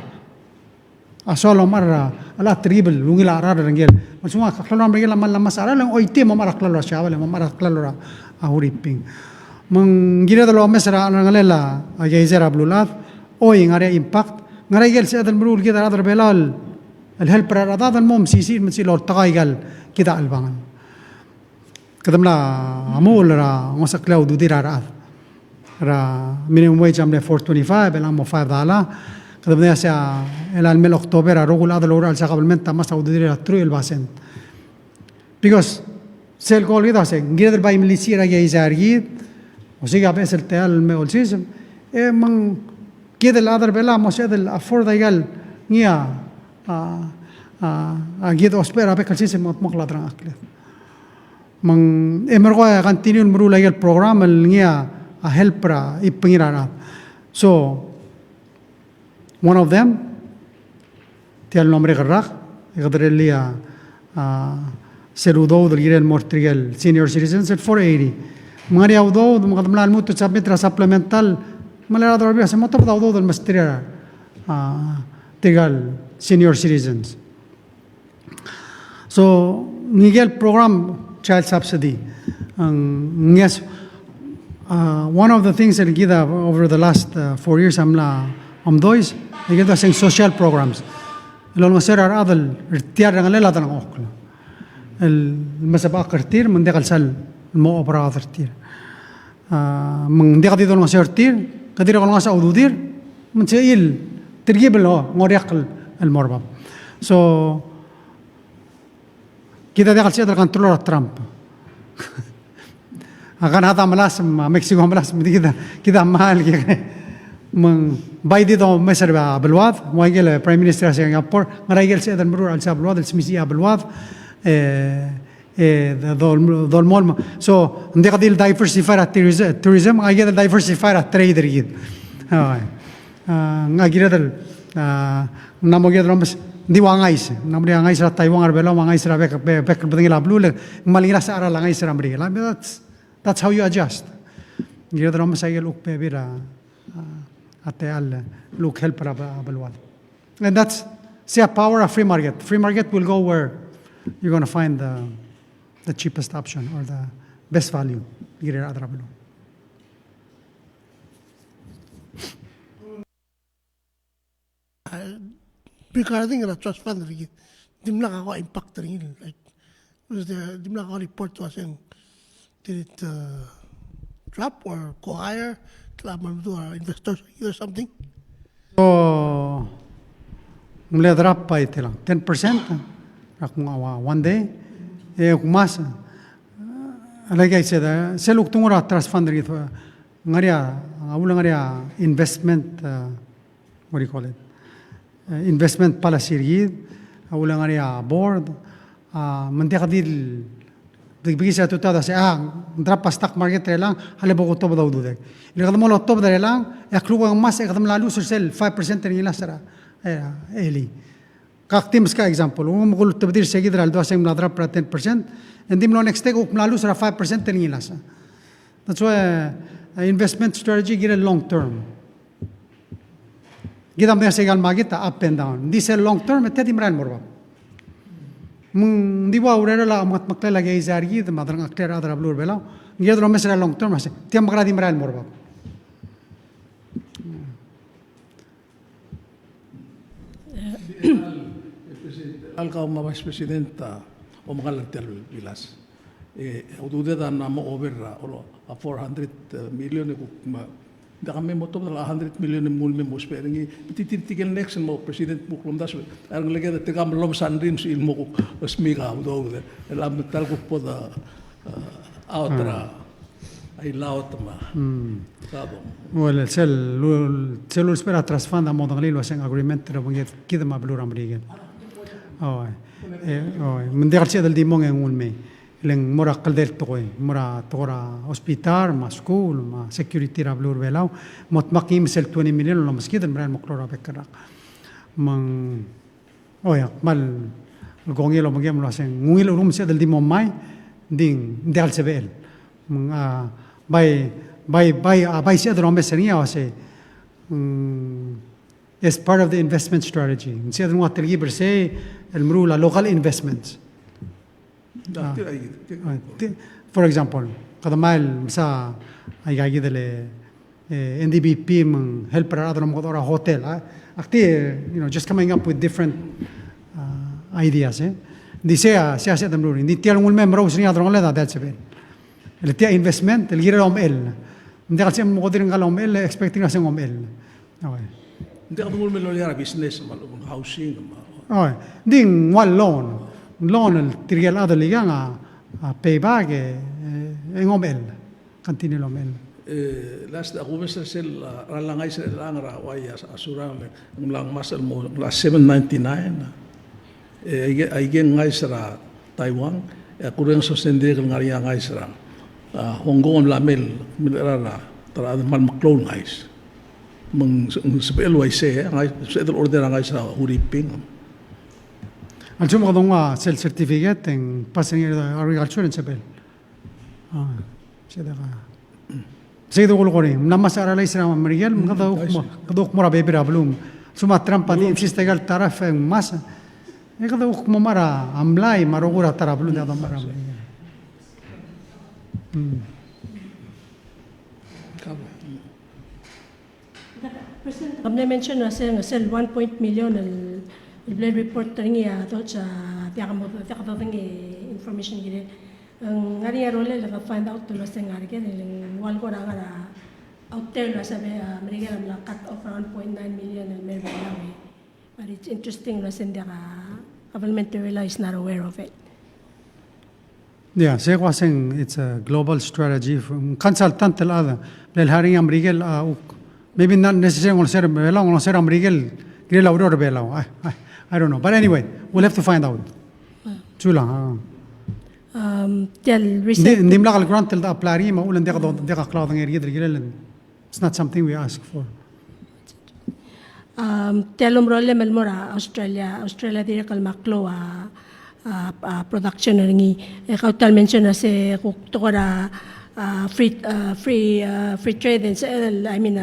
asolo mara ala tribal lungila arar ngel masuma klalo amrigel lamas ara lang oite mo mara klalo siya mo mara klalo horiping mang gira dalo mesra ngalela ayay zera blulat oy ngare impact ngare gel sa adal brul kita adar belal el help ra adal mom sisir min silor tagaygal kita albangan kadamla amul ra masaklau dudira ra minimum wage amle 425 elang mo $5 kadamla sa el almel october rogul adal oral sa kabalmenta mas dudira tru el basen because sel kol kita se gira del bay milisira ayay zargid o siga ves el teal me olsism mang kida el adar bela mo se del afford igal nia gida ospera be kalsism mot mokladran akle mang emergo continue mru igal program el nia a helpra ipingirana so one of them tial nombre garrak igadrelia serudo del girel mortrigel senior citizens at 480 Mari audo mga damlan mo to submit ra supplemental malera dorbi sa mo to audo del mastria tigal senior citizens so Miguel program child subsidy yes one of the things that gida over the last 4 years dois gida sing social programs lo no ser adal irtiar ngalela tan okla el masaba kartir mandekal sal mo opera kartir mang dia kati tolong sertir kadira kalau ngasa ududir menceil tergibel ngoriakal المربب. So كده دخل سيادة الكنترولر ترامب. akan hata malas Mexico malas kita mahal من بايدي دو مصر بالواد وايجل برايم مينستر سنغافور مرايجل سيد المرور على بالواد السميسيه بالواد دول مول سو ندي قديل دايفرسيفاير التوريزم ايجل دايفرسيفاير التريدر يد ngagira namo ged rombes di wangais namri angais ra taiwan arbela wangais ra bek beding la blue malira sa ara langais ra mri la that's how you adjust gira rombes aigel ukpe bira look help بالواد. And that's a power of free market. Free market will go where you're going to find the cheapest option or the best value. Regarding the trust fund, dim lang ako impact rin. Like, was there dim lang ako report to us saying, did it drop or go higher? Kailangan do investors or something? So, mula drop pa ito lang. 10%. One day. Mas. Like I said, seluk tungura trust fund rin ito. Ngaria investment, what do you call it? Investment policy rin. Ngaria board. Mantikadil bigis sa tutada sa drop pa stock market lang halabo ko to daw dudek ile kadam lo to dare lang yaklu ang mas kadam lalu sel 5% nila sara eli kaktim ska example mo ko tabdir sa gidral do sa im drop para 10% and dim no next take uk lalu sara 5% nila sa that's why investment strategy gira long term gidam na sa gal magita up and down this is long term tedi mran morba di ba urera la mat makla lagi izargi de madrang akter adra blur bela ngedro mesra long term ase tiam gradi mral morba alka uma vice presidenta o magalantel bilas ududeda na mo over a 400 million ko da kami mo to 100 million mul me mos peringi titigel next mo president mo klum das ang lagi da tigam lom sanrin si ilmo ko smiga do lam tal ko po da outra ai laut ma sabo wala sel spera trasfanda mo dangali lo sen agreement ra banget kida ma blur amrigen من دير شيء دل ديمون يقول مي لين مرا قلدل توي مرا تورا hospital ما سكول ما security رابلور بلاو متمقيم سل 20 مليون ولا مسكيد المران مقرورة بكرة من يا مال القونيل لو مجيم لو سين غويل روم شيء دل ديمون ماي دين ديال سبيل من باي شيء دل روم سنيا واسي is part of the investment strategy. نسيت نوع تلقي برسي المرولة local investments. For example, قد ما المسا أي جاي له NDBP من help rather than مقدرة hotel. أكتي just coming up with different ideas. دي سياسة المرولة. دي تيار مول ممبر وسني أدرون له ده سبب. اللي تيار investment اللي يرى لهم إل. ندي قال سيم مقدرين قال لهم إل expecting ناسين لهم إل. Hindi ka tumulong melolyara business, malubong housing. Ding one loan el trial ada liga nga payback ngomel continue lomel. Last ako basta sel ralangay sa langra waya asura ng masal mo la 799 ay gen ngay sa Taiwan kurang sostende ng ngariya ngay sa Hong Kong lamel milara tara man maklon guys. Sa LYC, sa order nga sa Uriping. Al sumo kadong sel certificate ng passing agriculture in Sabel. Siya ka. Siya ko ko rin. Namas aralay sa Miguel, kadok mo ra baby rablum. Sumatram pa din insiste gal taraf ng masa. Kadok mo mara amlay marugura tarablum da mara. Kami mention na sel 1 million el blade report teringi ato sa tiaka information gire ang ngari role la find out to last ngari ke ning wal ko ra out there na sabi American la cut off around 0.9 million el mer balawi But it's interesting na sindi government is not aware of it. Yeah, say wasing it's a global strategy from consultant el other. Del haring amrigel maybe not necessarily on ser bela on ser amrigel grill aurora bela. I don't know. But anyway, we'll have to find out. Chula. Till recent, Nimla al grant el da plari ma ulan deka clothing area grill. It's not something we ask for. telom role melmora Australia dire kalmaklo production ngi kautal mention na se kuktora free trade and I mean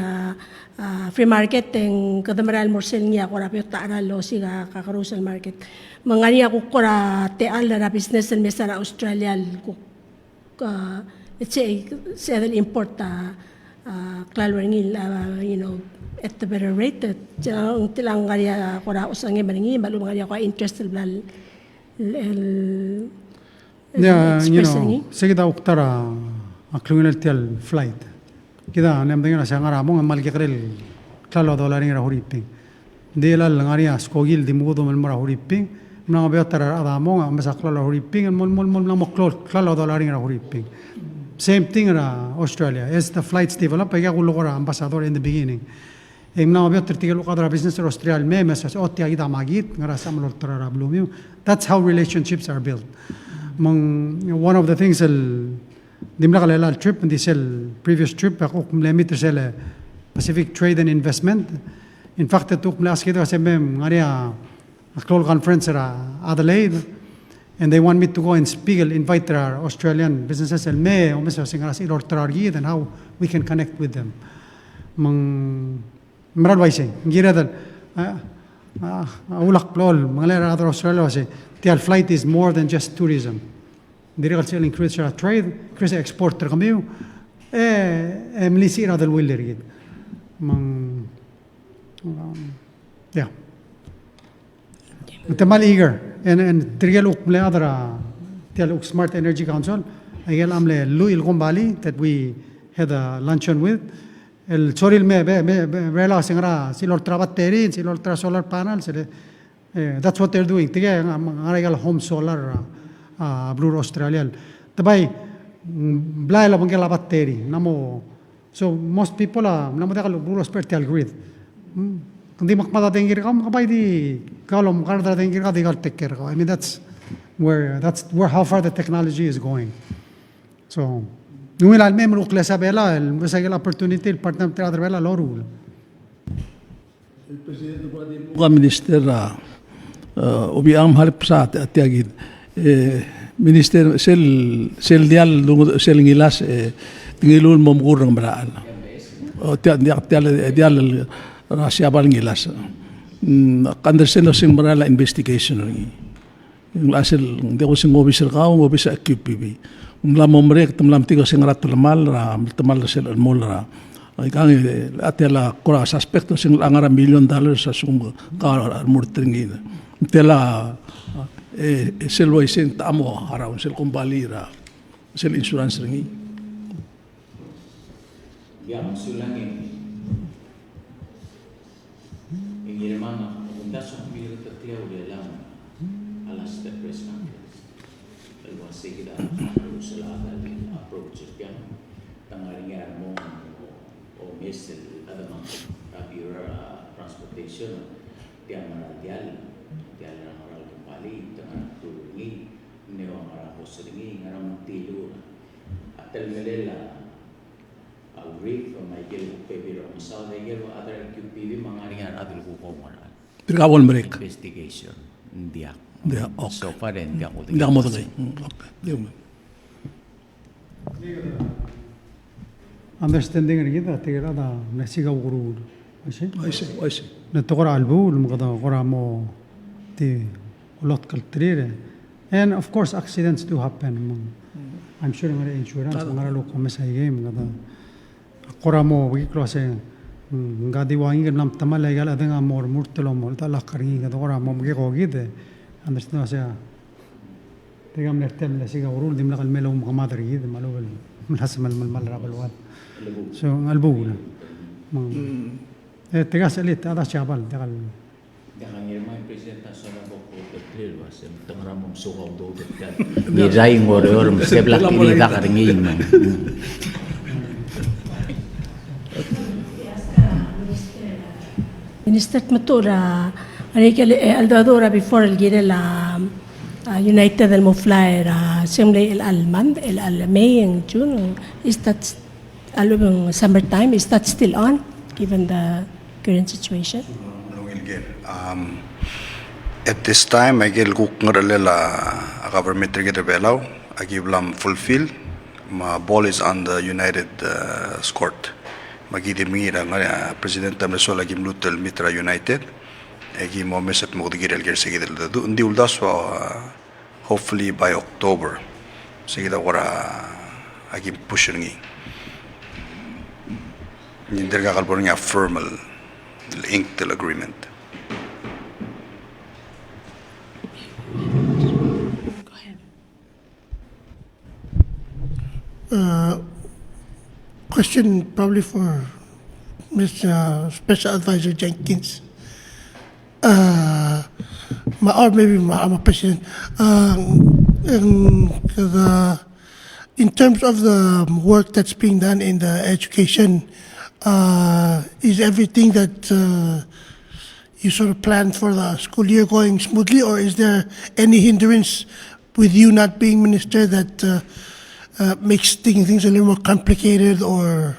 free market ang kadamaral morsel niya kora pero taara lo siga kakarusal market mangania kukora te ala business and mesara Australia let's say the import you know at the better rate tilang ngaria kora usange maningi balu ngaria ko interest blal Yeah, you know, sige daw uktara aklungal tel flight. Kita nem dengan asa ngaramong amal kikrel klalo dolari ngara huriping. Dela ngaria skogil dimudo mel mara huriping. Mga beotara adamong amasa klalo huriping mol lang klalo dolari ngara huriping. Same thing ra Australia. As the flights develop, ay gulo ko ra ambassador in the beginning. Mga beotar tigalo kadra business Australia me mesas otia ida magit ngara samlor tara blumio. That's how relationships are built. One of the things dimla kalala trip and this previous trip ako limit sel Pacific Trade and Investment. In fact, it took last year kasi ngaria a close conference ra Adelaide, and they want me to go and invite our Australian businesses and me o mesa singara si Lord Targid and how we can connect with them. Marad waising ngira dal ulak plol mga other Australia say the flight is more than just tourism. Direct selling increase trade, increase export kami mlisi ra dal willer gid. Yeah. Tamal eager and trial uk mle other tial uk Smart Energy Council ayel amle Louis Gombali that we had a luncheon with. El choril me vela singra silor trabatteri silor tra solar panels that's what they're doing tiga ngaregal home solar blue Australian tabay blay la bangela batteri namo so most people namo dakal blue spiritual grid kundi makmada dengir kam kapay di kalom karda dengir ka digal take care ka. I mean that's where how far the technology is going. So nung ilan memro klasa bela el masagel opportunity el partner teatro bela loru El presidente ko minister obi am halip sa atiagid minister sel dial ngilas tingilun momkurang baraan o dial rasyabal ngilas kandersen sing barala investigation yung asel de ko sing officer ka officer QPB mla momrek tamlam tigo sing ratul mal ra tamal sel mol ra ay kang atela kora aspecto sing angara $1 million sa sung ka murtringi tela sel way sing tamo araw sel kumbali ra sel insurance ringi yang sulangin ingin mana unda so mir tertia udah lang alas the press conference kalau kita selada di approach yang tangaringan mo o mesel ada mang transportation yang mana dial ngaral kembali dengan turungi newa ngaral poseringi ngaral tilu atel melela Rick from Michael Pebiro, Masao de Yellow, other QPV, Mangarian, other Kukomara. Trikawal break. Investigation. Dia. Okay. So far, then, dia mo tagay. Okay. understanding rin kita tigara da nasigaw guru I see. na tokora albu lumagada kora mo ti ulot kaltrire and of course accidents do happen. I'm sure ngara insurance ngara lo komesa game ngada kora mo wi klose ngadi wangi nam tamala gala denga mor murtelo mol tala karingi ngada kora mo mge gogide understand sa tigam nertem la siga urul dim la melo mo kamadri gide malo bel hasmal mal rabal wad so albu tigas elit ada chabal Jangan irmai presenta sana boko tetril was yang tengramum sukaw do kan. Niray ngoror sebelah kiri tak ringin. Minister Matura, Aldadora before el gire la United del Muflair, siyempre el May and June, is that summertime, is that still on, given the current situation? At this time, I get cook la government get belau. I give them fulfill. My ball is on the United court. Magidi mingira nga President Tamreso lagi mlutel Mitra United. Egi mo meset mo digirel ger segidel do. Ndi uldas hopefully by October. Segida wara agi pushing ngi. Ninderga kalbor nga formal ink del agreement. Question probably for Mr. Special Advisor Jenkins. Or maybe my President. In terms of the work that's being done in the education, is everything that you sort of planned for the school year going smoothly, or is there any hindrance with you not being minister that makes things a little more complicated or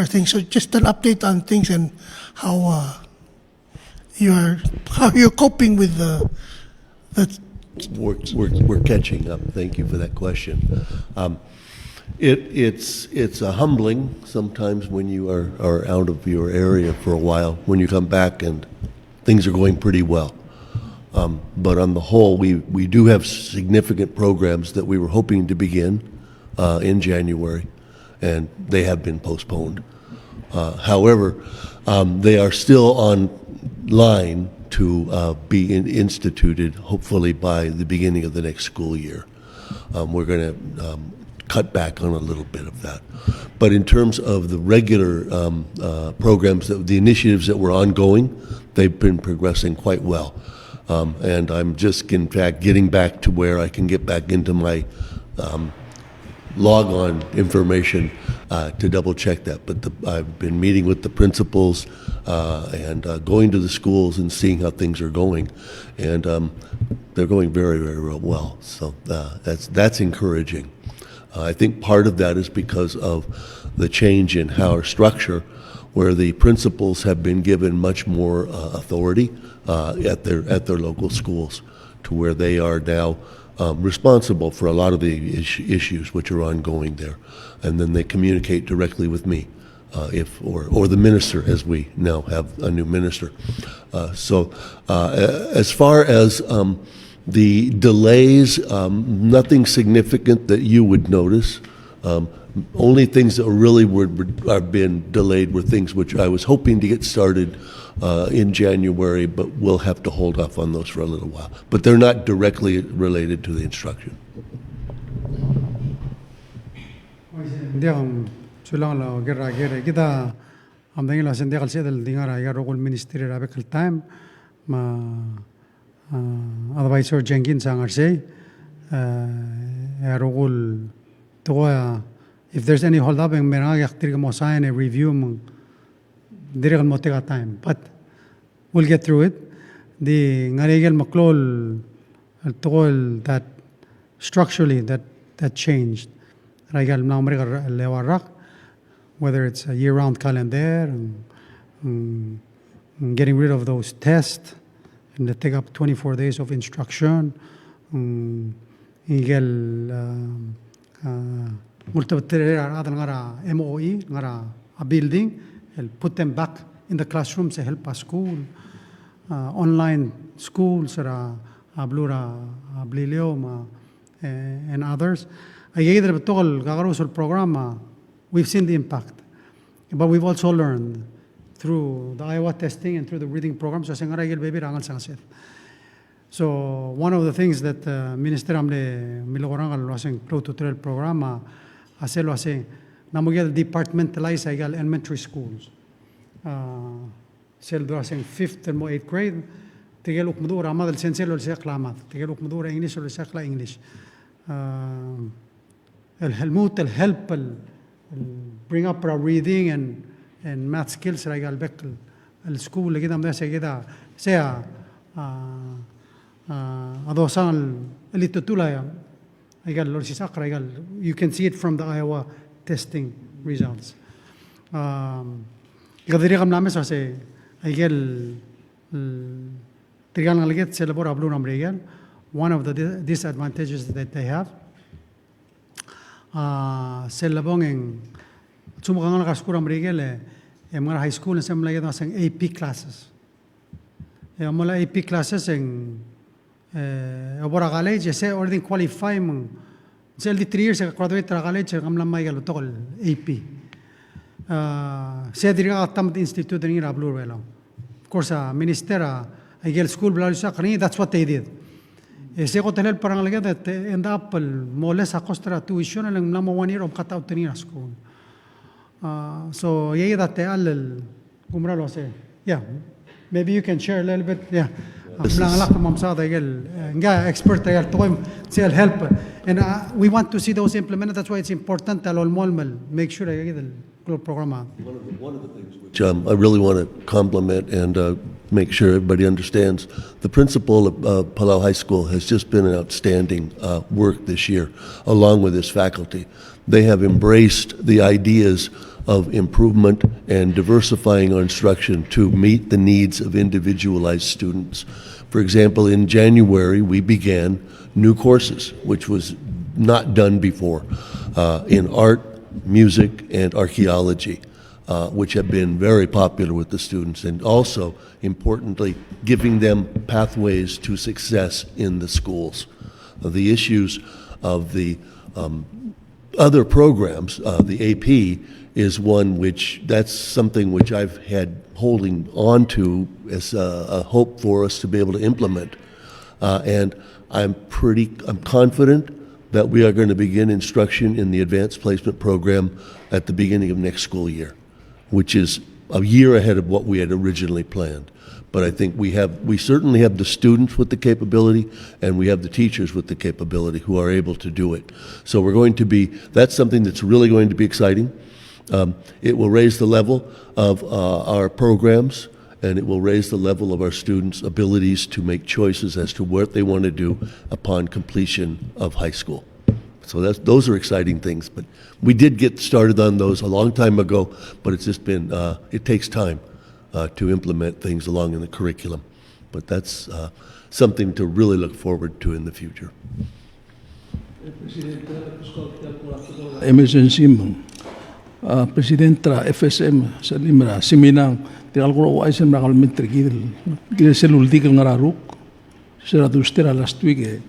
things? So just an update on things and how you're coping with the We're catching up. Thank you for that question. It's a humbling sometimes when you are out of your area for a while, when you come back and things are going pretty well. But on the whole, we do have significant programs that we were hoping to begin in January, and they have been postponed. However, they are still on line to be instituted, hopefully by the beginning of the next school year. We're going to cut back on a little bit of that. But in terms of the regular programs, the initiatives that were ongoing, they've been progressing quite well. And I'm just, in fact, getting back to where I can get back into my log-on information to double-check that. But I've been meeting with the principals and going to the schools and seeing how things are going. And they're going very, very well. So that's encouraging. I think part of that is because of the change in our structure, where the principals have been given much more authority at their local schools, to where they are now responsible for a lot of the issues which are ongoing there, and then they communicate directly with me, or the minister, as we now have a new minister. So as far as the delays, nothing significant that you would notice. Only things that really have been delayed were things which I was hoping to get started in January, but we'll have to hold off on those for a little while. But they're not directly related to the instruction. Sulang la gera kita amdang la sende kalse del dingara ya rogol ministry ra bekal time ma advisor Jenkins angarse ya rogol to if there's any hold up en mera yaktir mo sign a review mo direct mo take time, but we'll get through it. The ngaregel maklol tol that structurally that changed. Regal na umrega lewarak, whether it's a year-round calendar and getting rid of those tests and they take up 24 days of instruction. Igel multiple MOE, a building, and put them back in the classrooms to help a school, online schools, Blileo, and others. Program, we've seen the impact, but we've also learned through the Iowa testing and through the reading program. So one of the things that Minister Amle Milogorangal was in Pro Tutorial program, aselo ase namugel departmentalize aigal elementary schools. sel drasing 5th and 8th grade tigel ukmudura amadal senselo lsaqlamat tigel ukmudura English lsaqla English الهلموت الhelp bring up our reading and math skills رجال بك السكول اللي كده مدرسة كده سيا أدوسان اللي تطلع يا رجال لورسي ساق رجال you can see it from the Iowa testing results قدري قم نعمل سه رجال ترجال نلقيت سلبور أبلون أمريكان one of the disadvantages that they have سلبون إن ثم كمان كاسكور أمريكا له يمكن high school نسمى لقيت مثلا AP classes يمكن AP classes إن أبورا college يسأل already qualify من سأل دي 3 years graduate college كم لما يقال تقول AP سيدري قطمت institute نيجي رابلور ولا of course minister يقال school بلا لسه that's what they did ese hotel parang lagi that end up moles akostra tuition lang namo 1 year of kataw tinira school so yeah that al gumra lo say yeah maybe you can share a little bit yeah lang lak mamsada gal nga expert gal to say help and we want to see those implemented. That's why it's important al molmal make sure the program one of the things which I really want to compliment and make sure everybody understands. The principal of Palau High School has just been an outstanding work this year, along with his faculty. They have embraced the ideas of improvement and diversifying our instruction to meet the needs of individualized students. For example, in January, we began new courses, which was not done before, in art, music, and archaeology. Which have been very popular with the students, and also, importantly, giving them pathways to success in the schools. The issues of the other programs, the AP, is one which, that's something which I've had holding on to as a hope for us to be able to implement. And I'm confident that we are going to begin instruction in the advanced placement program at the beginning of next school year, which is a year ahead of what we had originally planned. But I think we certainly have the students with the capability, and we have the teachers with the capability who are able to do it. So that's something that's really going to be exciting. It will raise the level of our programs, and it will raise the level of our students' abilities to make choices as to what they want to do upon completion of high school. So those are exciting things, but we did get started on those a long time ago, but it's just been, it takes time to implement things along in the curriculum. But that's something to really look forward to in the future. Emergency Presidenta FSM sa limra siminang tigal ko ay sen nakal mentri gidel selul dikel ngararuk sera dustera last week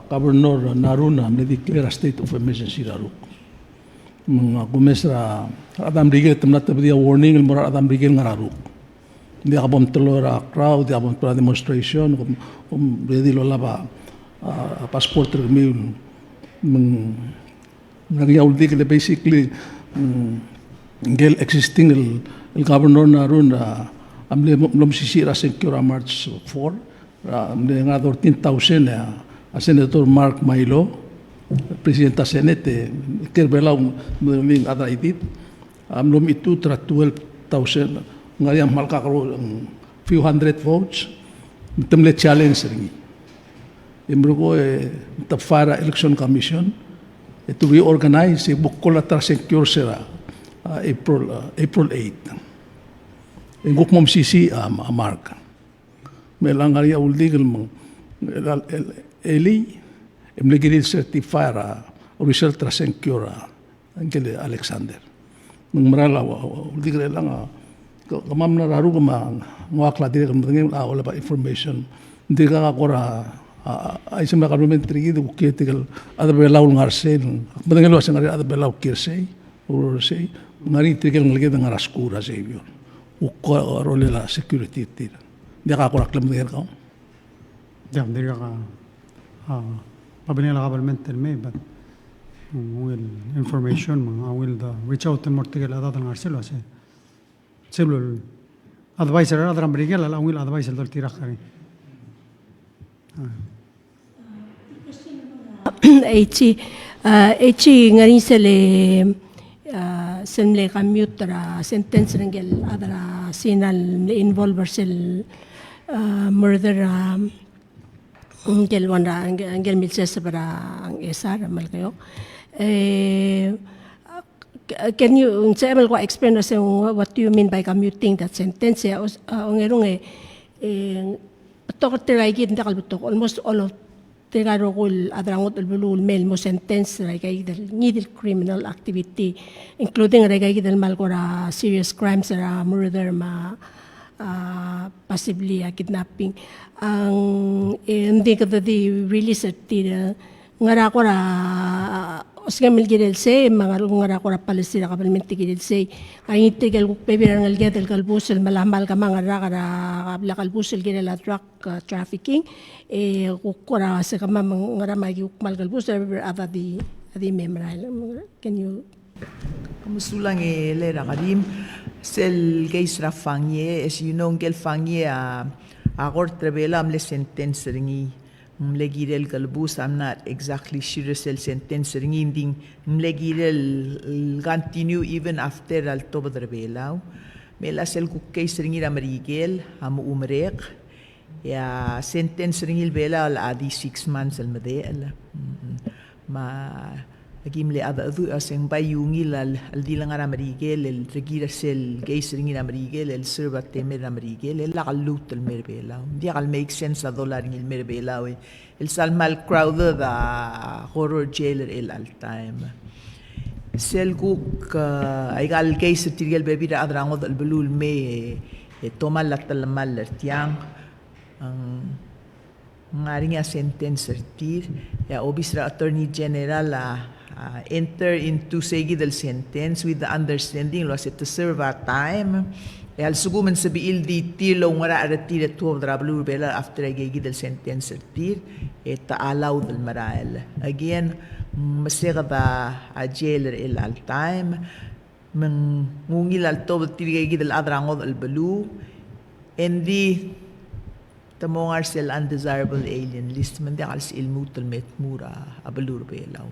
Governor Naruna ne declare a state of emergency raruk. Mga kumesra Adam Rigel temnat dia warning mora Adam Rigel ngararuk. Dia kabom telora crowd dia kabom demonstration ready lo laba passport remil nariyaw digel basically gel existing el Governor Naruna amle lom sisira secure March 4 amle nga 14,000 Senator Mark Milo, Presidenta Senate, Kerbelaw ming adraitit, amlom itu 12,000, ngayon malkakaro few hundred votes, temle challenge ringi. Imrugo the Fara Election Commission, to reorganize bukol at secure sera April 8. Ingok mom sisi Mark. Melangariya uldigel mong Eli, emlegiril certifiera result trasencura angkele Alexander. Mengmerala uldigre lang kamam na raru kama ngwakla dire kamdengin wala ba information. Hindi ka akora ay sa mga parliamentary gido ketigal ada belaw ngarsel. Kamdengin lo sang ada belaw kirsey or say ngari tigal ngalged ngaraskura sa iyo. Ukko role la security tira. Hindi ka akora klamdengin ka. Yeah, there are pabinila government may but will information will reach out to Mortigal other than Arcelo say Selul advisor adram brigel al angil advisor dol tirak kari. Echi ngayon sila commute ra sentence ringel adra sinal involver sil murder angel wanda angel milses para ang esar mal kayo. Can you explain us what do you mean by commuting that sentence? Ang erong almost all of Tigarogul adrangot ulbulul mel mo sentence regay del needed criminal activity including regay del malgora serious crimes murder possibly kidnapping ang hindi ka di release at ngara ko ra osgamil gidel say mga ngara ko ra Palestina kapalmente gidel say ay tigal pebirang algedel kalbusel malamal ka mga ra kabla kalbusel gidel drug trafficking kukura sa kama ngara magi ukmal kalbusel ada di memorial. Can you Kumusulang lera kadim sel geis rafangye as you know gel fangye agor trebela amle sentence ringi mlegirel kalbus. I'm not exactly sure sel sentence ringi ding mlegirel continue even after al toba trebela mela sel ku case ringi ramarigel am umrek ya sentence ringi bela al adi 6 months al madel ma Agimle ada adu aseng bayungil al dilang ramarigel el regira sel geis ringi ramarigel el serva temer ramarigel el lagalut el merbela dia al make sense a dollar el merbela el salmal crowd da horror jailer el al time sel guk ay gal geis tirgel bebida adrangod el belul me tomal latal mal tiang ngaring sentence tir ya obisra attorney general enter into segi del sentence with the understanding lo to serve our time al sugumen sabiil di tilo ngara aratir to drablu bela after gegi del sentence tir ta allow del marael again masegada a jailer el al time men ngungil al to tir gegi del adrangod al belu endi tamongar sel undesirable alien list man al il mutul metmura abelur belaw.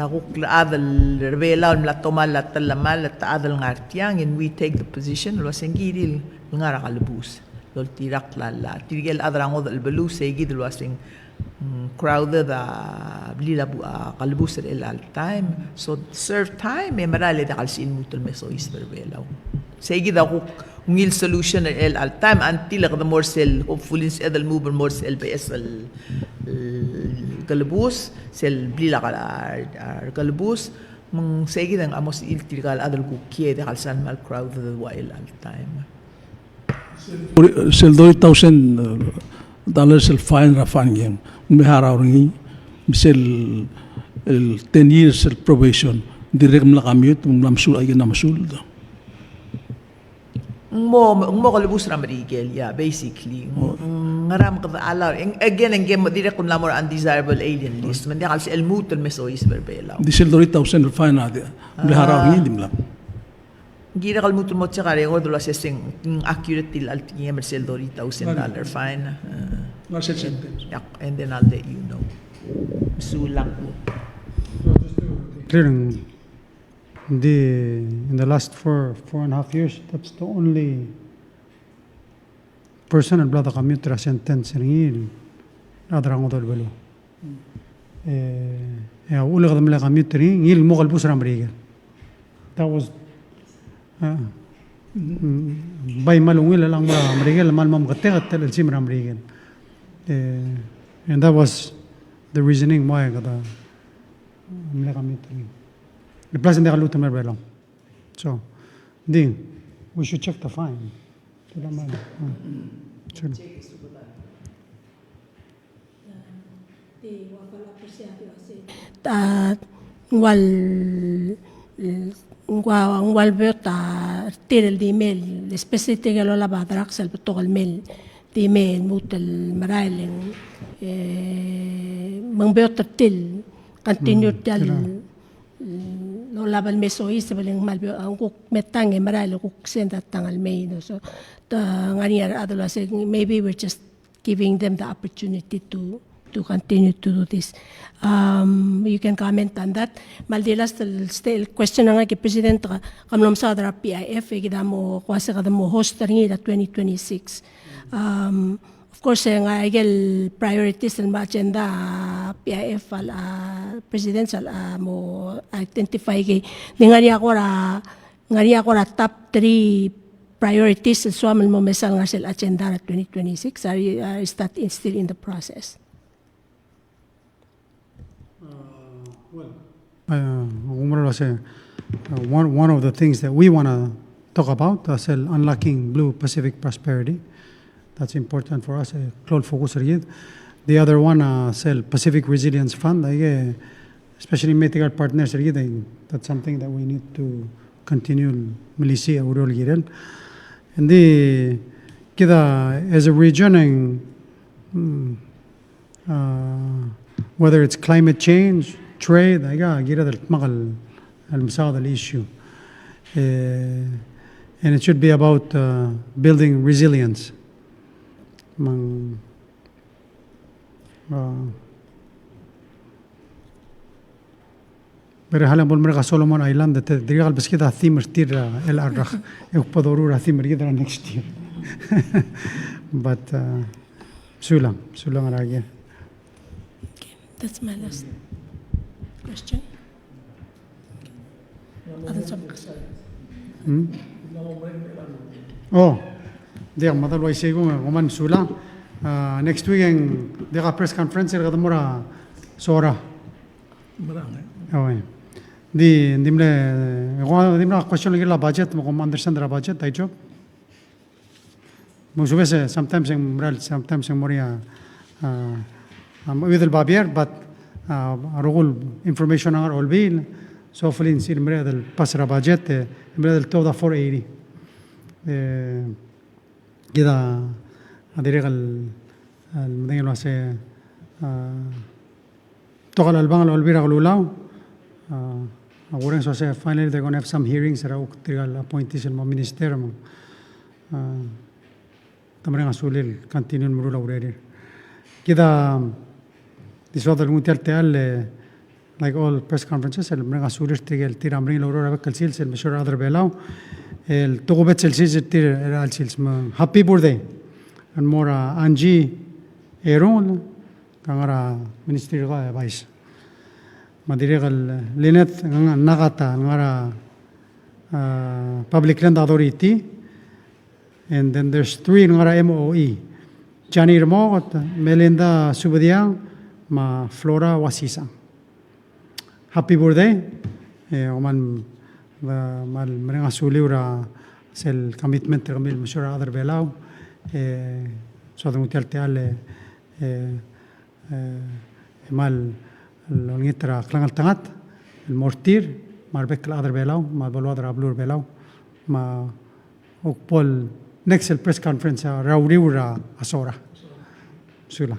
Ako adal revela la toma la talamal la adal ngartiang and we take the position lo sengiril ngara kalbus lo tirak la tirgel adrango del belu segid lo asing crowded blila kalbus el al time so serve time e marale da kalsin mutul meso is revela segid ako ngil solution el al time until the more cell hopefully edal move more cell bsl kalbus sel blila kalbus mong segi dang amos iltigal adal ku kiede kalsan mal crowd the while all time sel $2,000 sel fine rafan game me harawni sel 10 years sel probation direct mla commute mong lamsul ay na masul mo kalbus ramarigel yeah basically ngaram ka alaw again ang game dire kun lamor undesirable alien list man dikal el mutul meso is verbela di sel $2,000 fine ade biharaw ni dimla gira kal mutul mo tsakare ngo dolo assessing accurate til al timer sel $2,000 fine sel sentence yeah and then I'll let you know sulang Clearing in the last 4.5 years, that's the only person and brother commuter sentence ringil adrang odol belo. Ula kadam la commuter ngil mo kalbus ramrigel. That was bay malungil lang mo ramrigel mal mam gategat tel sim ramrigel. And that was the reasoning why kada mla commuter. The president de Galuta Merbelong. So, Ding, we should check the fine. Wal beta tirel di mail, specific lo la badrak sel betul mail di mail mutel marailing mang beta til continue tal no labal meso is baling malbio ang kuk metang emerald kuk senda tangal may no so ngani adolo say maybe we're just giving them the opportunity to continue to do this. You can comment on that. Maldilas still question nga ki president kamnom sa dra PIF kita mo kwasa kada mo host ringi 2026. Of course nga igel priorities and agenda PIF al presidential mo identify kay ngari ako ra top 3 priorities so amal mo mesal nga sel agenda 2026 is that still in the process? One of the things that we want to talk about is unlocking Blue Pacific prosperity. That's important for us. Cloud focus rin. The other one is Pacific Resilience Fund. Especially medical partners rin. That's something that we need to continue milisi urol girel. And the kita as a region, whether it's climate change, trade, gira del magal al issue, and it should be about building resilience. Pero halang bolmer ka Solomon Island that dirigal bes kita thimmer tir el arrakh ek padorura thimmer kita next year. But sulang aragi. Okay, that's my last question. Other topics. Oh, dia madal wai sego ngoman sulang. Next week dia press conference kada mura sora. Marang. Oh. Dimna question lagi la budget mo understand the budget tai job. Mo subese sometimes in moral sometimes in moria with the babier but rogul information are all bill so hopefully in sir moria del pasra budget moria del toda 480 كده ادير المدينه lo hace togal albang lo olvira gululaw so say finally they're going to have some hearings ra uktrigal appointees el minister mo tamre nga sulil continue murula urere kida this other mundial teal like all press conferences el nga sulir tigel tiramri lo aurora bekal sils el meshor other belao el togobet el sils tir al sils happy birthday and more Angie Eron kangara ministry ga vice Madirigal Linet Nagata Ngara Public Land Authority, and then there's 3 Ngara MOE. Jani Remogot, Melinda Subadiang, Ma Flora Wasisa. Happy birthday. Oman mal Marenga Suliura sel commitment Ramil Mashura other Belau. So the Mutel Teale mal Longitra Klangal Tangat, el Mortir, Marbek Ladder Belau, Malbalwadra Blur Belau, Ma Okpol, next press conference, Rauriura Asora. Sula.